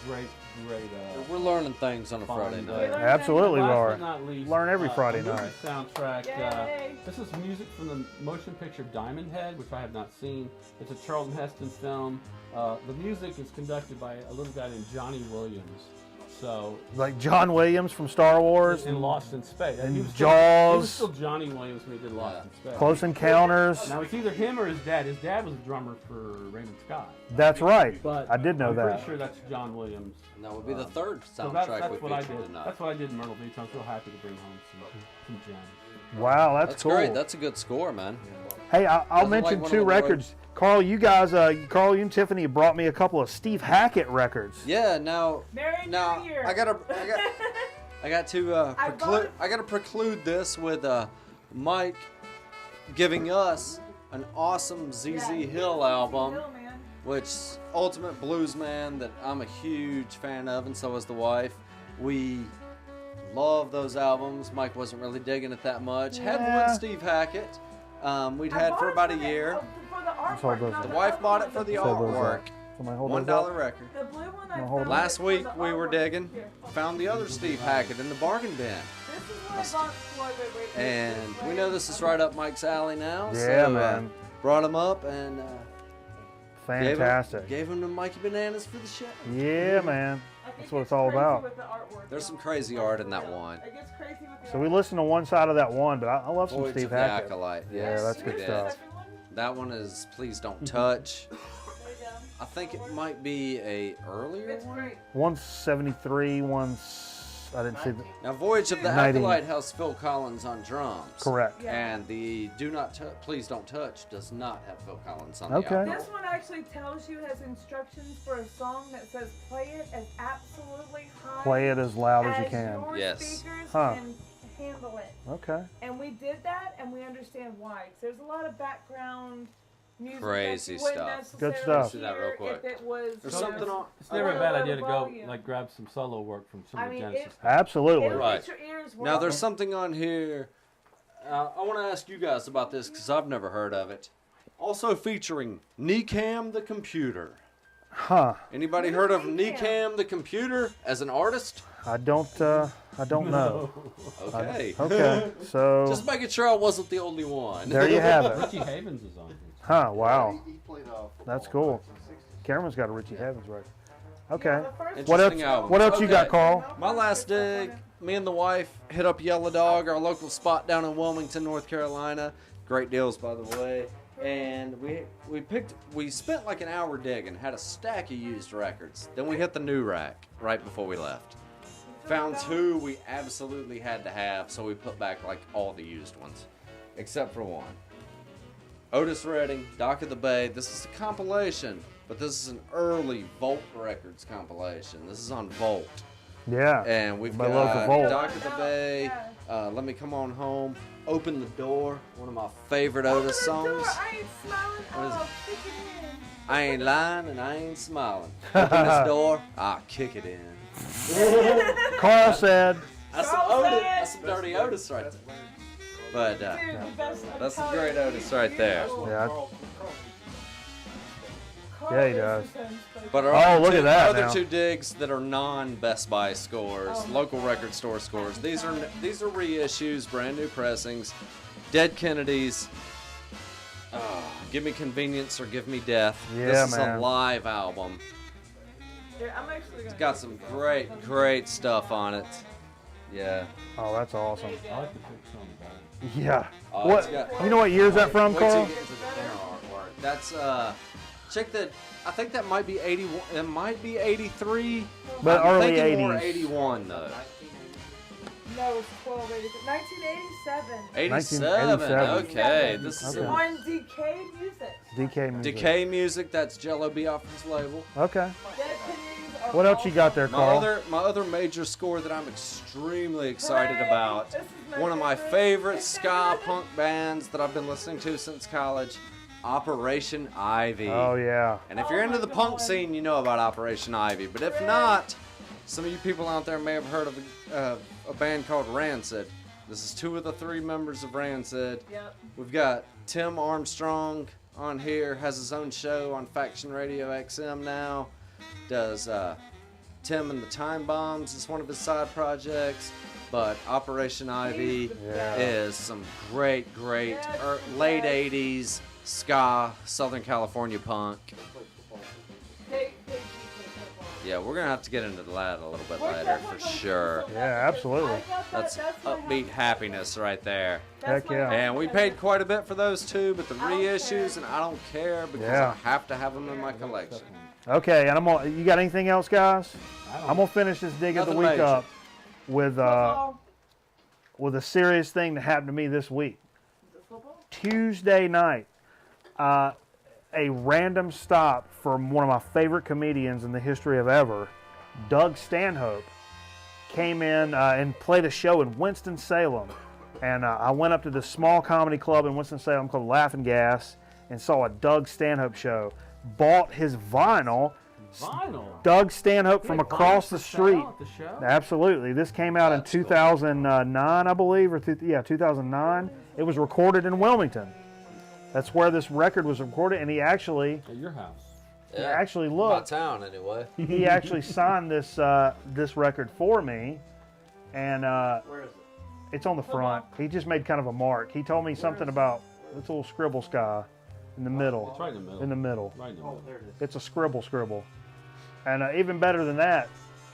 Great. We're learning things on a Friday Fine, night. Yeah. Absolutely, Last Laura. but not least, Learn every Friday a movie night. soundtrack. Yay. This is music from the motion picture Diamond Head, which I have not seen. It's a Charlton Heston film. The music is conducted by a little guy named Johnny Williams. So Like John Williams from Star Wars. in Lost in Space, and he was Jaws. still Johnny Williams when he did Lost in Space. Close Encounters. Now it's either him or his dad. His dad was a drummer for Raymond Scott. That's right. But I did know I'm that. pretty sure that's John Williams. And that would be the third So soundtrack that's we what I featured did. tonight. That's what I did in Myrtle Beach. I was real happy to bring home some gems. Wow, that's cool. great. That's a good score, man. Hey, I'll Doesn't mention like one 2 of the records. Carl, you guys, Carl, you and Tiffany brought me a couple of Steve Hackett records. Yeah. Now, Merry now New Year. I got to I bought it. I gotta preclude this with Mike giving us an awesome ZZ Yeah, Hill album, Hill, man. which Ultimate Blues Man that I'm a huge fan of, and so is the wife. We love those albums. Mike wasn't really digging it that much. Had Yeah. one Steve Hackett. We'd I had bought for it about a the- year. For the all artwork. those- not The wife bought it for the So those artwork, Somebody hold $1 those up. record. The blue one I hold found on. Last on week the we were artwork. digging, Here. found the other Steve Hackett in the bargain bin. This is what I bought for the And we know this is right up Mike's alley now. Yeah, so, man. Brought him up and Fantastic. Gave him to Mikey Bananas for the show. Yeah, man. That's what it's all about. There's some crazy art in that one. It gets crazy with the So we listened to one side of that one, but I love some Voyage Steve of the Hackett. Acolyte. Yeah, Yes, that's we good did. stuff. That one is Please Don't Touch. There you go. I think it might be a earlier It's one. great. 173, I didn't see the, Now, Voyage of the 90. Acolyte has Phil Collins on drums. correct. Yeah. And the Please Don't Touch does not have Phil Collins on Okay. the album. This one actually tells you, has instructions for a song that says play it as absolutely high Play it as loud as you can. your Yes. speakers Huh. can handle it. Okay. And we did that, and we understand why. 'Cause there's a lot of background music Crazy that you wouldn't stuff. necessarily Good stuff. Do that real hear quick. If it was, There's you know, something on. It's never a bad idea to go volume. like grab some solo work from some I of the mean, Genesis. Absolutely. It'll Right. get your ears Now, there's working. something on here. I want to ask you guys about this because I've never heard of it. Also featuring Nicam the Computer. Huh. Anybody Who's heard of Nicam? Nicam the Computer as an artist? I don't know. Okay. Okay. So Just making sure I wasn't the only one. there you have it. Richie Havens is on here. Huh. Wow. He played football That's cool. since the 60s. Cameron's got a Richie Havens record. Okay. Yeah, the first What else? Interesting album. What else you got, Okay. Carl? My last dig, me and the wife hit up Yellow Dog, our local spot down in Wilmington, North Carolina. Great deals, by the way. And we spent like an hour digging, had a stack of used records. Then we hit the new rack right before we left. Found two we absolutely had to have, so we put back like all the used ones, except for one. Otis Redding, Dock of the Bay. This is a compilation, but this is an early Volt Records compilation. This is on Volt. Yeah. And we've My local got Volt. Dock of the Bay, Let Me Come On Home, Open the Door, one of my favorite Otis songs. I ain't smiling. What is Oh, kick it in. I ain't lying and I ain't smiling. Open this door, I'll kick it in. Carl said. That's some Carl Otis, said- that's some dirty Otis right there. But Dude, the best, I'm that's some telling great you, Otis right there. Yeah. Carl Yeah, he is does. the same But our Oh, other look two, at that other now. two digs that are non-Best Buy scores, Oh. local record store scores. These are reissues, brand new pressings. Dead Kennedys. Give Me Convenience or Give Me Death. Yeah, This is man. a live album. Dude, I'm actually gonna It's got some great stuff on it. Yeah. Oh, that's awesome. I like the picture on the back. Yeah. Oh, What? it's got- You know what year is that from, Wait till Carl? you get into the inner artwork. That's check that. I think that might be 81. It might be 83. But I'm early thinking more 80s. 81 though. No, it's 1987. 87. 1987. Okay. This is Okay. On DK Music. DK music. Decay Music. That's Jello Biafra's label. Okay. Dead Kennedys are What else you got there, My Carl? other major score that I'm extremely excited Hooray! about. This is my One of my favorite. favorite ska punk bands that I've been listening to since college, Operation Ivy. Oh yeah. And if you're Oh into my the punk God. scene, you know about Operation Ivy. But if Hooray. not, some of you people out there may have heard of a band called Rancid. This is two of the three members of Rancid. Yep. We've got Tim Armstrong on here, has his own show on Faction Radio XM now. Does Tim and the Time Bombs is one of his side projects. But Operation Ivy Yeah. is some great Yes, late yes. 80s ska, Southern California punk. They Yeah, we're gonna have to get into that a little bit We're later definitely for gonna sure. do Yeah, absolutely. I got that. That's my upbeat house. happiness right there. That's Heck my yeah. house And we treasure. paid quite a bit for those two, but the I don't reissues, care. and I don't care because Yeah. I have to have them in my collection. Okay, and you got anything else, guys? I don't I'm gonna finish this dig of the Nothing week major. up with Football. with a serious thing that happened to me this week. Is it football? Tuesday night, a random stop from one of my favorite comedians in the history of ever, Doug Stanhope, came in and played a show in Winston-Salem. And I went up to this small comedy club in Winston-Salem called Laughing Gas and saw a Doug Stanhope show. Bought his vinyl, Vinyl. Doug Stanhope from Hey, across vinyl the for street. sale at the show? Absolutely. This came out That's in 2009, I believe, or 2009. It was recorded in Wilmington. That's where this record was recorded, and he actually, At your house. Yeah. actually My looked. town, anyway. He actually signed this this record for me, and Where is it? it's on the front. He just made kind of a mark. He told me something about this little scribble sky in the middle. It's right in the middle. In the middle. Right in the middle. There it is. It's a scribble. And even better than that,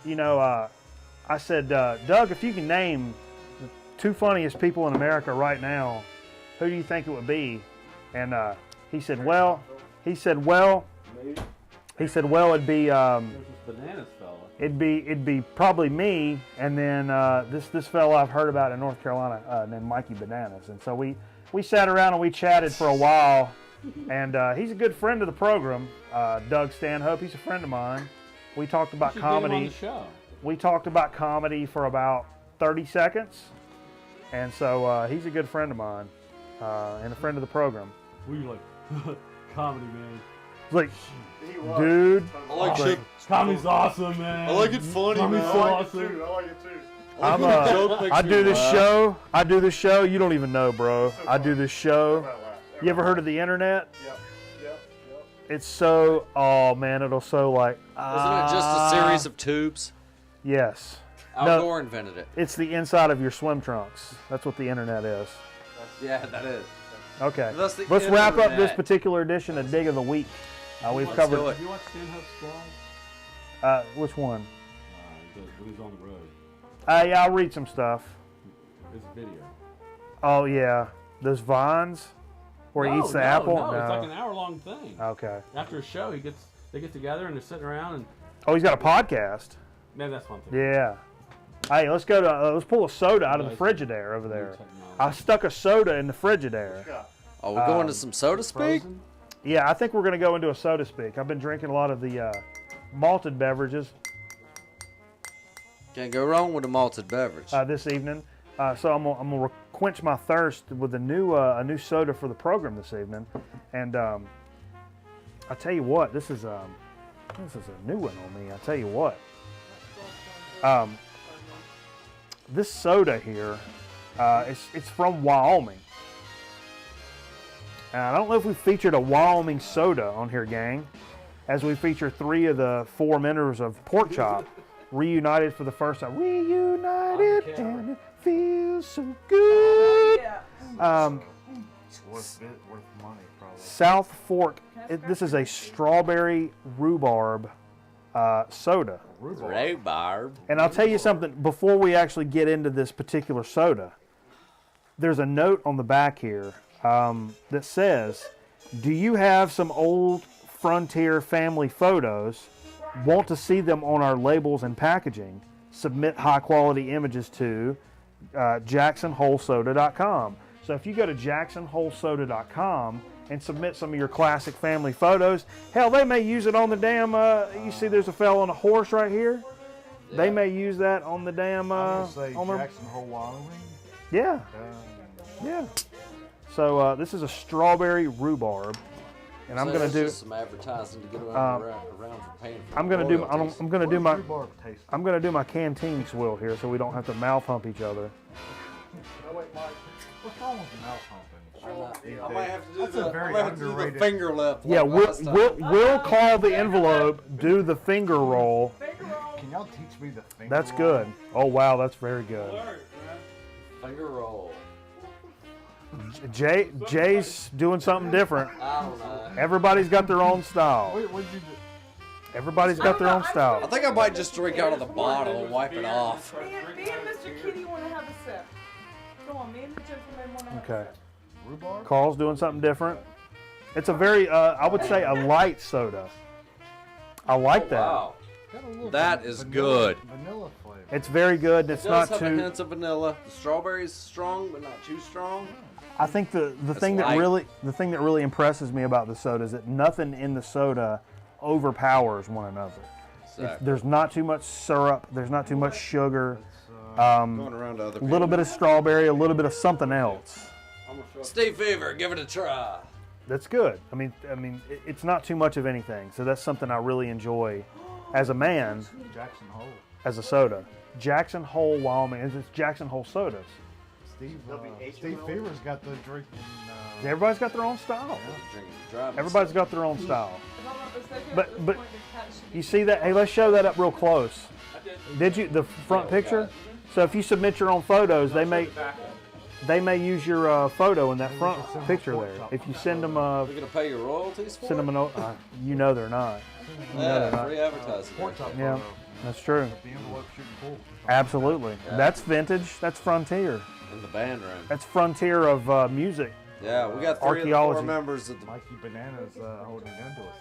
you know, I said, Doug, if you can name the 2 funniest people in America right now, who do you think it would be? And he said, well, it'd be, There's this bananas fella. it'd be probably me, and then this fellow I've heard about in North Carolina named Mikey Bananas. And so we sat around and we chatted for a while, and he's a good friend of the program, Doug Stanhope. He's a friend of mine. We talked about You should get him on comedy. the show. We talked about comedy for about 30 seconds, and so he's a good friend of mine and a friend of the program. We were like, comedy, man. It's like, He was. dude, I like Like- shit. Comedy's awesome, man. I like it funny, Comedy's man. so I like it awesome. too. I like it too. I'm Joke makes I me do this laugh. show. I do this show. You don't even know, bro. I do this show. You ever heard of the internet? Yep. It's so, oh man, it'll so like. Wasn't it just a series of tubes? Yes. Al No. Gore invented it. It's the inside of your swim trunks. That's what the internet is. Yeah, that is. Okay. That's the Let's wrap up this internet. particular edition of Dig of the Week. We've Let's covered. do it. Have you watched Stanhope's blog? Which one? When he's on the road. Yeah, I'll read some stuff. His video. Oh yeah, those vines where he eats the apple. No, it's like an hour-long thing. Okay. After a show, they get together and they're sitting around and Oh, he's got a podcast. man, that's one thing. Yeah. Hey, let's go to let's pull a soda out of the Frigidaire over there. I stuck a soda in the Frigidaire. Oh, we're going to some soda speak? Frozen? Yeah, I think we're gonna go into a soda speak. I've been drinking a lot of the malted beverages Can't go wrong with a malted beverage. this evening. So I'm gonna quench my thirst with a new soda for the program this evening. And I tell you what, this is a new one on me. I tell you what, this soda here, it's from Wyoming. And I don't know if we featured a Wyoming soda on here, gang, as we feature 3 of the 4 members of Pork Chop reunited for the first time. Reunited and it feels so good. Yeah. It's worth money, probably. South Fork. This is a strawberry rhubarb soda. Rhubarb. And I'll tell you something, before we actually get into this particular soda, there's a note on the back here that says, do you have some old Frontier family photos? Want to see them on our labels and packaging? Submit high quality images to jacksonholesoda.com. So if you go to jacksonholesoda.com and submit some of your classic family photos, hell, they may use it on the damn, you see there's a fella on a horse right here? They Yeah. may use that on the damn, I'm gonna say on their, Jackson Hole, Wyoming. yeah, yeah. So this is a strawberry rhubarb, and I'm So gonna that's do. just some advertising to get around for paying for I'm gonna do. royalties. I'm gonna do my. Rhubarb taste. I'm gonna do my canteen swill here, so we don't have to mouth hump each other. Oh, wait, Mike. What's wrong with the mouth humping? I might have to do That's a the, very I might have to do the underrated- finger left. Yeah, like last time. we'll call the envelope, do the finger roll. Finger roll. Can y'all teach me the finger That's roll? good. Oh wow, that's very good. Finger roll. Jay's doing something different. I don't know. Everybody's got their own style. What'd you do? Everybody's got their own I style. think I might just drink out of the bottle and wipe it off. Me and Mr. Kitty want to have a sip. Go on, me and the gentleman want to have Okay. a sip. Rhubarb? Carl's doing something different. It's a very, I would say, a light soda. I like that. Wow. Got a little That is good. Vanilla flavor. It's very good. And it's It does not have a too. hint of vanilla. The strawberry's strong, but not too strong. I think the thing that light. really impresses me about the soda is that nothing in the soda overpowers one another. Exactly. There's not too much syrup. There's not too much sugar. Going around to other A little bit of strawberry, a little bit of something else. Steve Fever, give it a try. That's good. I mean, it's not too much of anything. So that's something I really enjoy as a man, Jackson Hole. as a soda. Jackson Hole, Wyoming. It's Jackson Hole sodas. Steve Fever's got the drinking. Everybody's got their own style. Drinking, driving. Everybody's got their own style. If I'm not mistaken, But- at this but- point, the cat should be You see that? Hey, let's show that up real close. Did you the front picture? So if you submit your own photos, they may use your photo in that front picture there. If you send them We're gonna pay your royalties for send them it? you know they're not. Yeah, free advertising. Yeah, that's true. The envelope shooting cool. Absolutely. That's vintage. That's frontier. In the band room. That's frontier of music. Yeah, we got 3 of the 4 Archaeology. members of the. Mikey Bananas holding a gun to us.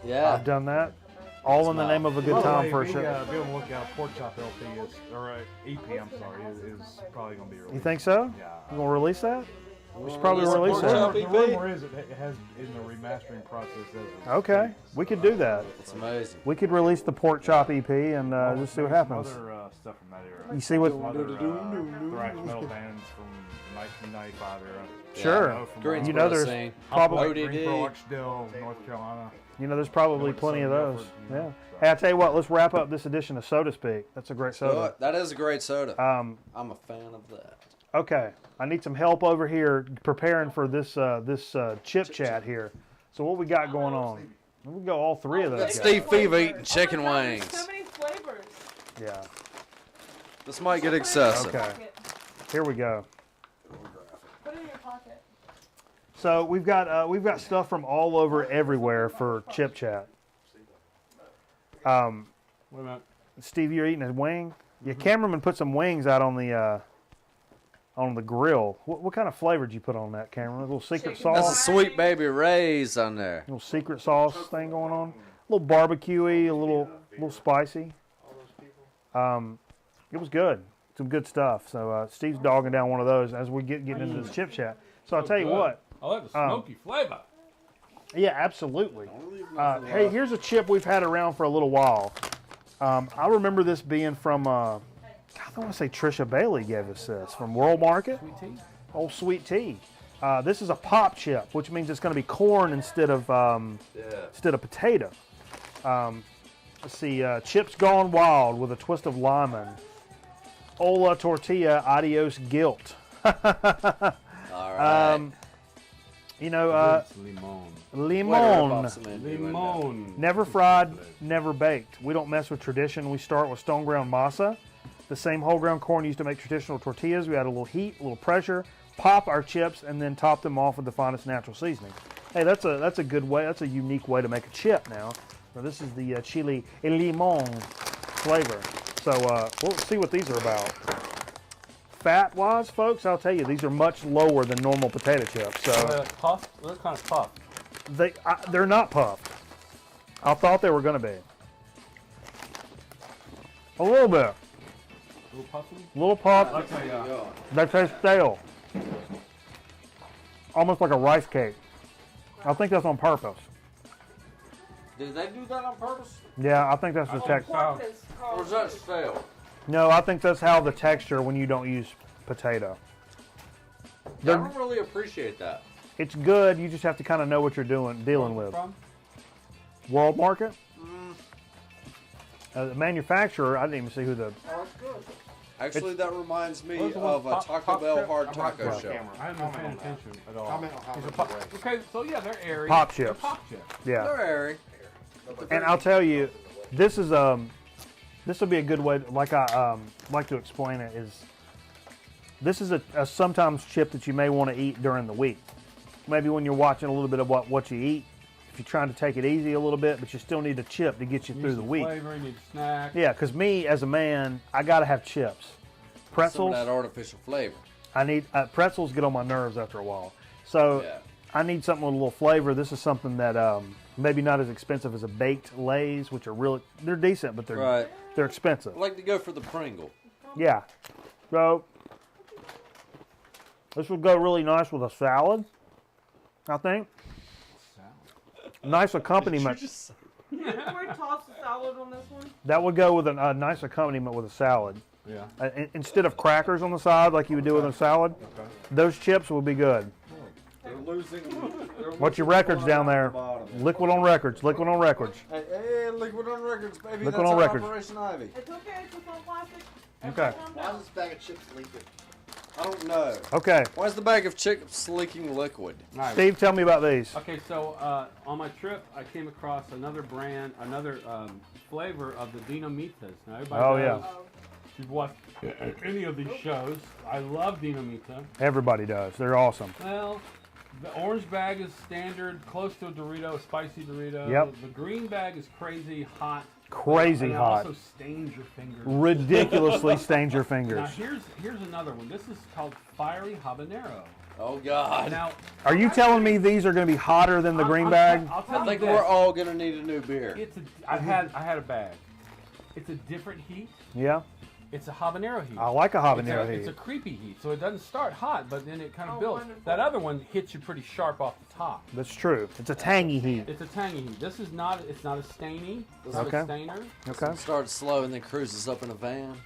Yeah. I've done that. All in the name of a good time for a show. Be on the lookout. Pork Chop LP is, or EP, I'm sorry, is probably going to be released. You think so? Yeah. You gonna release that? We should probably Release a release Pork Chop that. EP? The rumor is it has in the remastering process. Okay, we could do that. It's amazing. We could release the Pork Chop EP and just see what happens. Some other stuff from that era. You see what? Some other thrash metal bands from 1995 era. Sure. I know from, Greensboro You know there's scene. probably ODD. Greensboro, Archdale, North Carolina. there's probably plenty of those. Yeah. Hey, I tell you what, let's wrap up this edition of Soda Speak. That's a great soda. That is a great soda. I'm a fan of that. Okay, I need some help over here preparing for this chip chat here. So what we got going on? We go all 3 of those Got guys. Steve Fever eating Oh my chicken God, wings. there's so many flavors. Yeah. This might get excessive. Okay. Here we go. Put it in your pocket. So we've got stuff from all over everywhere for chip chat. Wait a minute. Steve, you're eating a wing. Yeah, cameraman put some wings out on the grill. What kind of flavor did you put on that, cameraman? A little secret Chicken. That's a sauce, sweet baby Ray's on there. little secret sauce thing going on. A little barbecuey, a little spicy. It was good. Some good stuff. So Steve's dogging down one of those as we getting into this chip chat. So I'll tell you Good. what. I like the smoky flavor. Yeah, absolutely. Hey, here's a chip we've had around for a little while. I remember this being from, I want to say Trisha Bailey gave us this, from World Market. Sweet tea. Old Sweet Tea. This is a pop chip, which means it's going to be corn instead of potato. Let's see, chips gone wild with a twist of lemon. Ola tortilla, adios guilt. All right. It's limon. Limon. Limon. Never fried, never baked. We don't mess with tradition. We start with stone ground masa, the same whole ground corn used to make traditional tortillas. We add a little heat, a little pressure, pop our chips, and then top them off with the finest natural seasoning. Hey, that's a good way. That's a unique way to make a chip. Now this is the chili limon flavor. So we'll see what these are about. Fat-wise, folks, I'll tell you, these are much lower than normal potato chips. So Puffed? They're kind of puffed. they're not puffed. I thought they were going to be. A little bit. A little puffy? A little puffed. Okay, They taste stale. Almost like a rice cake. I think that's on purpose. Did they do that on purpose? Yeah, I think that's the texture. Pork is Or is that stale? No, I think that's how the texture when you don't use potato. I They're- don't really appreciate that. It's good. You just have to kind of know what you're dealing with. From? World Market. The manufacturer, I didn't even see who the. Actually, that reminds me What's the one? of a Pop- Taco pop Bell chip? hard taco show. I haven't been paying attention at all. Comment on how These are much pop- it weighs. Okay, so yeah, they're airy. Pop They're chips. pop chips. Yeah. They're airy. And I'll tell you, this is this will be a good way. Like I like to explain it is. This is a sometimes chip that you may want to eat during the week. Maybe when you're watching a little bit of what you eat. If you're trying to take it easy a little bit, but you still need a chip to get you You through need the some week. Flavor, you need a snack. Yeah, because me as a man, I gotta have chips. Some of Pretzels, that artificial flavor. I need pretzels get on my nerves after a while. So Yeah. I need something with a little flavor. This is something that maybe not as expensive as a baked Lay's, which are they're decent, but Right. they're expensive. I like to go for the Pringle. Yeah. So this would go really nice with a salad, I think. Nice accompaniment. Can we toss the salad on this one? That would go with a nice accompaniment with a salad. Yeah. Instead of crackers on the side like you would do with a salad, those chips would be good. They're losing. What's your records down there? Liquid on records. Liquid on records. Hey, Liquid on Records, baby. Liquid That's on our records. Operation Ivy. It's okay. It's just on plastic. Okay. Calm Why down. is this bag of chips leaking? I don't know. Okay. Why is the bag of chips leaking liquid? All right. Steve, tell me about these. Okay, so on my trip, I came across another brand, another flavor of the Dinamitas. Now, everybody Oh, knows, yeah. if you've watched any of these shows, I love Dinamita. Everybody does. They're awesome. Well, the orange bag is standard, close to a Dorito, a spicy Dorito. Yep. The green bag is crazy hot. Crazy and it hot. also stains your fingers. Ridiculously stains your Now, fingers. here's another one. This is called Fiery Habanero. Oh, God. Now, Are you telling me these are going to be hotter than the green I'll bag? tell I you think this. we're all going to need a new beer. I had a bag. It's a different heat. Yeah. It's a habanero heat. I like a habanero It's heat. a creepy heat, so it doesn't start hot, but then it kind of Oh, builds. wonderful. That other one hits you pretty sharp off the top. That's true. It's a tangy heat. It's a tangy heat. This is not. It's not a stainy. It's not Okay. a stainer. Okay. It starts slow and then cruises up in a van.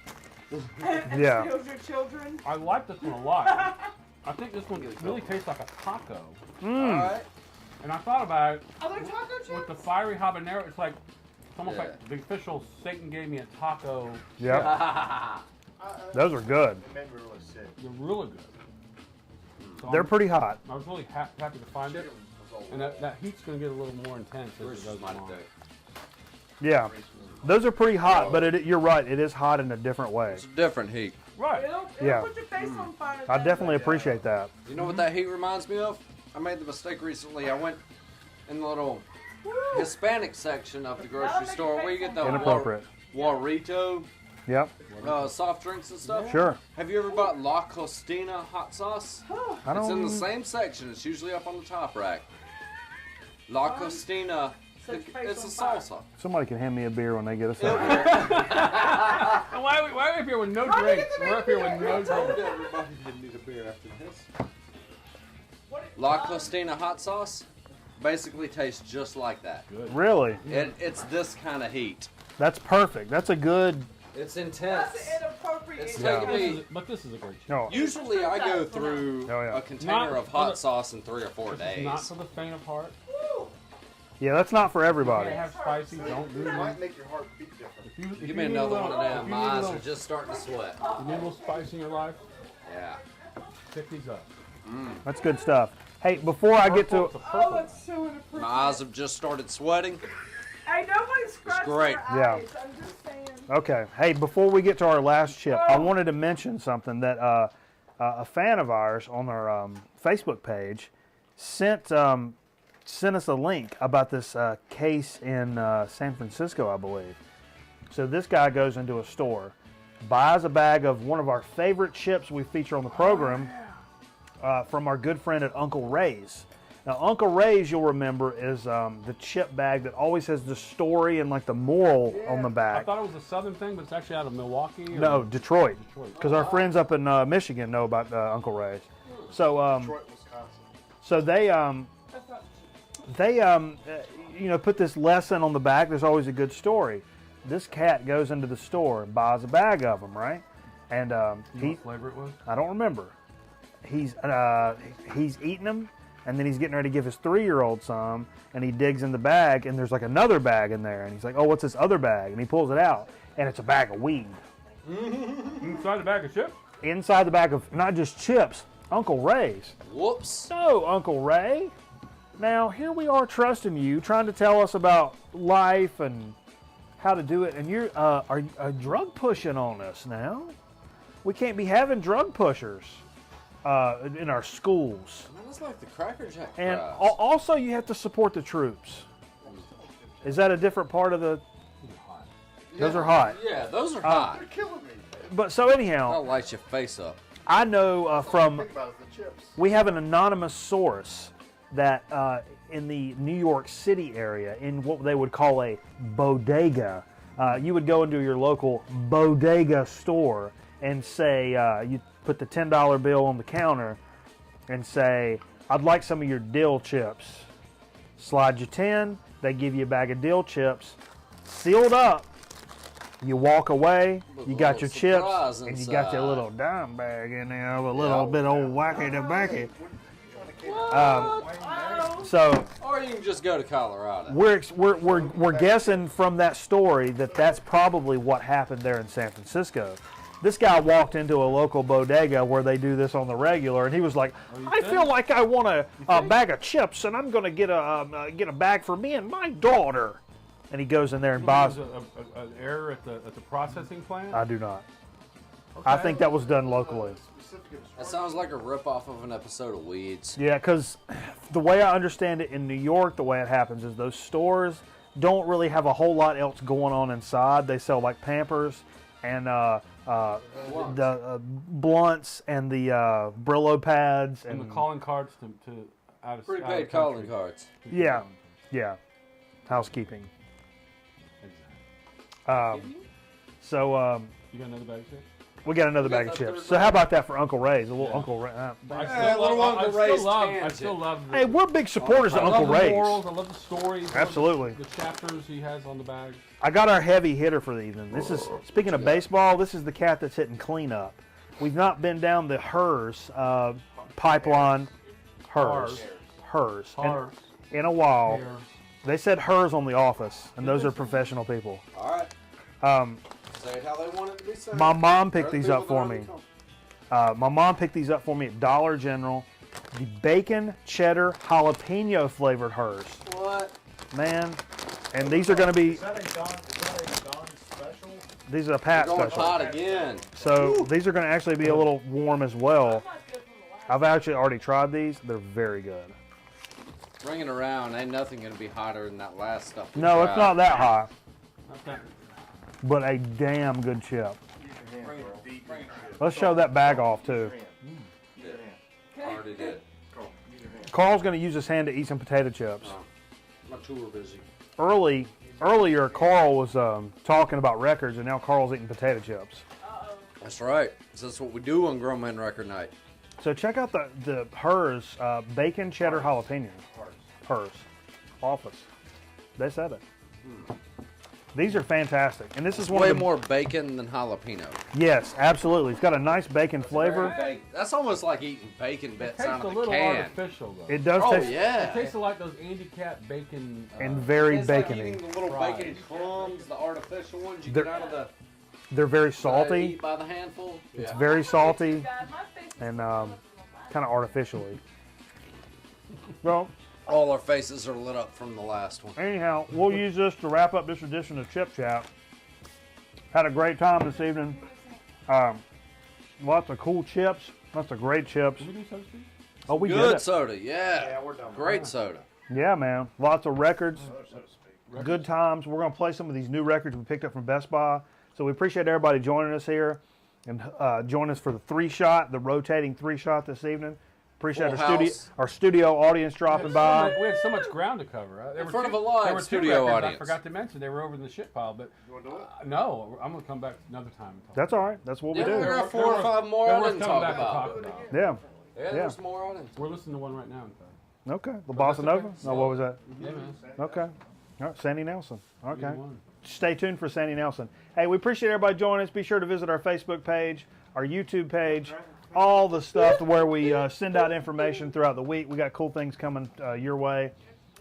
And Yeah. steals your children. I like this one a lot. I think this one really tastes like a taco. All right. And I thought about it Are there taco chips? with the fiery habanero. It's like it's almost Yeah. like the official Satan gave me a taco. Yeah. Those are good. It made me really sick. They're really good. So They're pretty hot. I was really happy to find it. And that heat's going to get a little more intense as it goes along. Yeah. Those are pretty hot, but you're right. It is hot in a different way. It's a different heat. Right. It'll Yeah. put your face on fire. I doesn't definitely it? appreciate that. You know what that heat reminds me of? I made the mistake recently. I went in the little Hispanic section of the grocery store where you get the Inappropriate. Warrito Yep. soft drinks and stuff. Sure. Have you ever bought La Costina hot sauce? I It's in don't. the same section. It's usually up on the top rack. La Costina. Set your face It's a on fire. salsa. Somebody can hand me a beer when they get us out. And why are we up here with no Why drinks? did you We're up here with make no me drinks. Everybody didn't need a beer after this. What- La Costina hot sauce basically tastes just like that. Really? It's this kind of heat. That's perfect. That's a good. It's That's intense. inappropriate. It's Yeah. taking me. But this is a great chip. No. Usually I go through Oh, yeah. a container Not of for hot the- sauce in 3 or 4 This is not days. for the faint of heart. Woo. Yeah, that's not for You everybody. can't have spicy. Don't do It that. might make your heart beat different. If you Give me need a another little- one of them. if you My need a eyes little- are just starting to sweat. You need a little spice in your life? Yeah. Pick these up. That's good stuff. Hey, before I get to. It's a Oh, purple. that's so inappropriate. My eyes have just started sweating. Hey, nobody scratched great. their Yeah. eyes. I'm just saying. Okay. Hey, before we get to our last chip, I wanted to mention something that a fan of ours on our Facebook page sent us a link about this case in San Francisco, I believe. So this guy goes into a store, buys a bag of one of our favorite chips we feature on the program from our good friend at Uncle Ray's. Now, Uncle Ray's, you'll remember, is the chip bag that always has the story and like the moral on the I back. thought it was a southern thing, but it's actually out of Milwaukee. Or No, Detroit. Detroit. Because our friends up in Michigan know about Uncle Ray's. So, Detroit, Wisconsin. so they That's not put this lesson on the back. There's always a good story. This cat goes into the store and buys a bag of them, right? And You know he, what flavor it was? I don't remember. He's eating them, and then he's getting ready to give his 3-year-old some, and he digs in the bag, and there's like another bag in there, and he's like, "Oh, what's this other bag?" And he pulls it out, and it's a bag of weed. Inside the bag of chips? Inside the bag of not just chips, Uncle Ray's. Whoops. So, Uncle Ray, now here we are trusting you, trying to tell us about life and how to do it, and you're are drug pushing on us now. We can't be having drug pushers in our schools. Man, that's like the Cracker Jack And fries. also, you have to support the troops. Is that a different part of the? Those are hot. Yeah, those are hot. You're killing me. But so anyhow, That'll light your face up. I know from Think about it, the chips. we have an anonymous source that in the New York City area, in what they would call a bodega, you would go into your local bodega store and say, you put the $10 bill on the counter and say, "I'd like some of your dill chips." Slide your 10, they give you a bag of dill chips, sealed up. You walk away, With you a got little your chips, surprise and you got your inside. little dime bag in there with a little bit of old wacky tobacco. So Or you can just go to Colorado. we're guessing from that story that that's probably what happened there in San Francisco. This guy walked into a local bodega where they do this on the regular, and he was like, "I feel like I want a bag of chips, and I'm going to get a bag for me and my daughter." And he goes in there and buys. An error at the processing plant. I do not. Okay. I think that was done locally. That sounds like a ripoff of an episode of Weeds. Yeah, because the way I understand it in New York, the way it happens is those stores don't really have a whole lot else going on inside. They sell like Pampers and the blunts and the Brillo pads and the calling cards to out of prepaid calling cards. Yeah, housekeeping. So you got another bag of chips? we got another bag of chips. So how about that for Uncle Ray's? A little Uncle Ray. I still love. Hey, we're big supporters of Uncle Ray's. I love the morals. I love the stories. Absolutely. The chapters he has on the bag. I got our heavy hitter for the evening. This is, speaking of baseball, this is the cat that's hitting cleanup. We've not been down the Hers pipeline. Hers. In a while. Here. They said Hers on The Office, and those are professional people. All right. Say it how they want it to be said. My mom picked these up for me. My mom picked these up for me at Dollar General. The bacon, cheddar, jalapeno flavored Hers. What? Man. And these are going to be... Is that a Don special? These are a Pat Going special. hot again. So these are going to actually be a little warm as well. I've actually already tried these. They're very good. Bring it around. Ain't nothing going to be hotter than that last stuff. No, it's not that hot. Okay. But a damn good chip. Bring it deep. Let's show that bag off too. Already did. Carl's going to use his hand to eat some potato chips. My tour busy. Earlier, Carl was talking about records, and now Carl's eating potato chips. That's right. So that's what we do on Grown Man Record Night. So check out the Hers bacon cheddar jalapeno. Hers. Office. They said it. These are fantastic, and this is one Way of the more bacon than jalapeno. Yes, absolutely. It's got a nice bacon flavor. That's almost like eating bacon It bits tastes out a of a little can. artificial though. It does Oh taste It yeah. tastes like those handicap bacon. and very It's like bacony. eating the little Fries. bacon crumbs, the artificial ones you They're- get out of the They're very that I salty. eat by the handful. It's Yeah. very salty and kind of artificially. Well, All our faces are lit up from the last one. anyhow, we'll use this to wrap up this edition of Chip Chat. Had a great time this evening. Lots of cool chips. Lots of great chips. Did we do soda street? Oh, we did Good it. soda, yeah. Yeah, we're done. Great soda. Yeah, man. Lots of records. So to speak. Good times. We're going to play some of these new records we picked up from Best Buy. So we appreciate everybody joining us here and join us for the the rotating three shot this evening. Appreciate Full house. our studio audience dropping by. We had so much ground to cover. There In were front two- of a live there were two studio records audience. I forgot to mention. They were over in the shit pile, but You want to do it? no, I'm gonna come back another time. And talk. That's all right. That's what we Yeah, do. there are 4 or 5 more They're I worth didn't coming talk back and about. talk about. Yeah. Yeah, there's more on it. We're listening to one right now. In fact. Okay. The Bossa Nova? okay. No, what was that? Yeah, man. Okay. All right. Sandy Nelson. Okay. Either one. Stay tuned for Sandy Nelson. Hey, we appreciate everybody joining us. Be sure to visit our Facebook page, our YouTube page, all the stuff where we send out information throughout the week. We got cool things coming your way.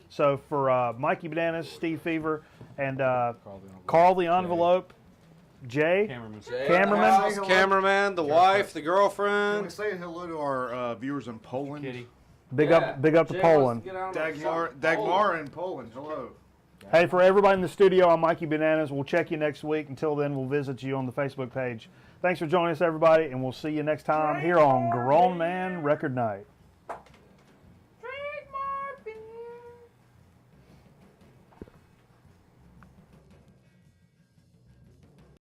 So for Mikey Bananas, Steve Fever, and Carl the Envelope, Jay, Cameraman. Cameraman. Cameraman, the wife, the Can we girlfriend. say hello to our viewers in Poland? Kitty. Big up to Poland. Dagmar in Poland. Hello. Hey, for everybody in the studio, I'm Mikey Bananas. We'll check you next week. Until then, we'll visit you on the Facebook page. Thanks for joining us, everybody, and we'll see you next time here on Grown Man Record Night.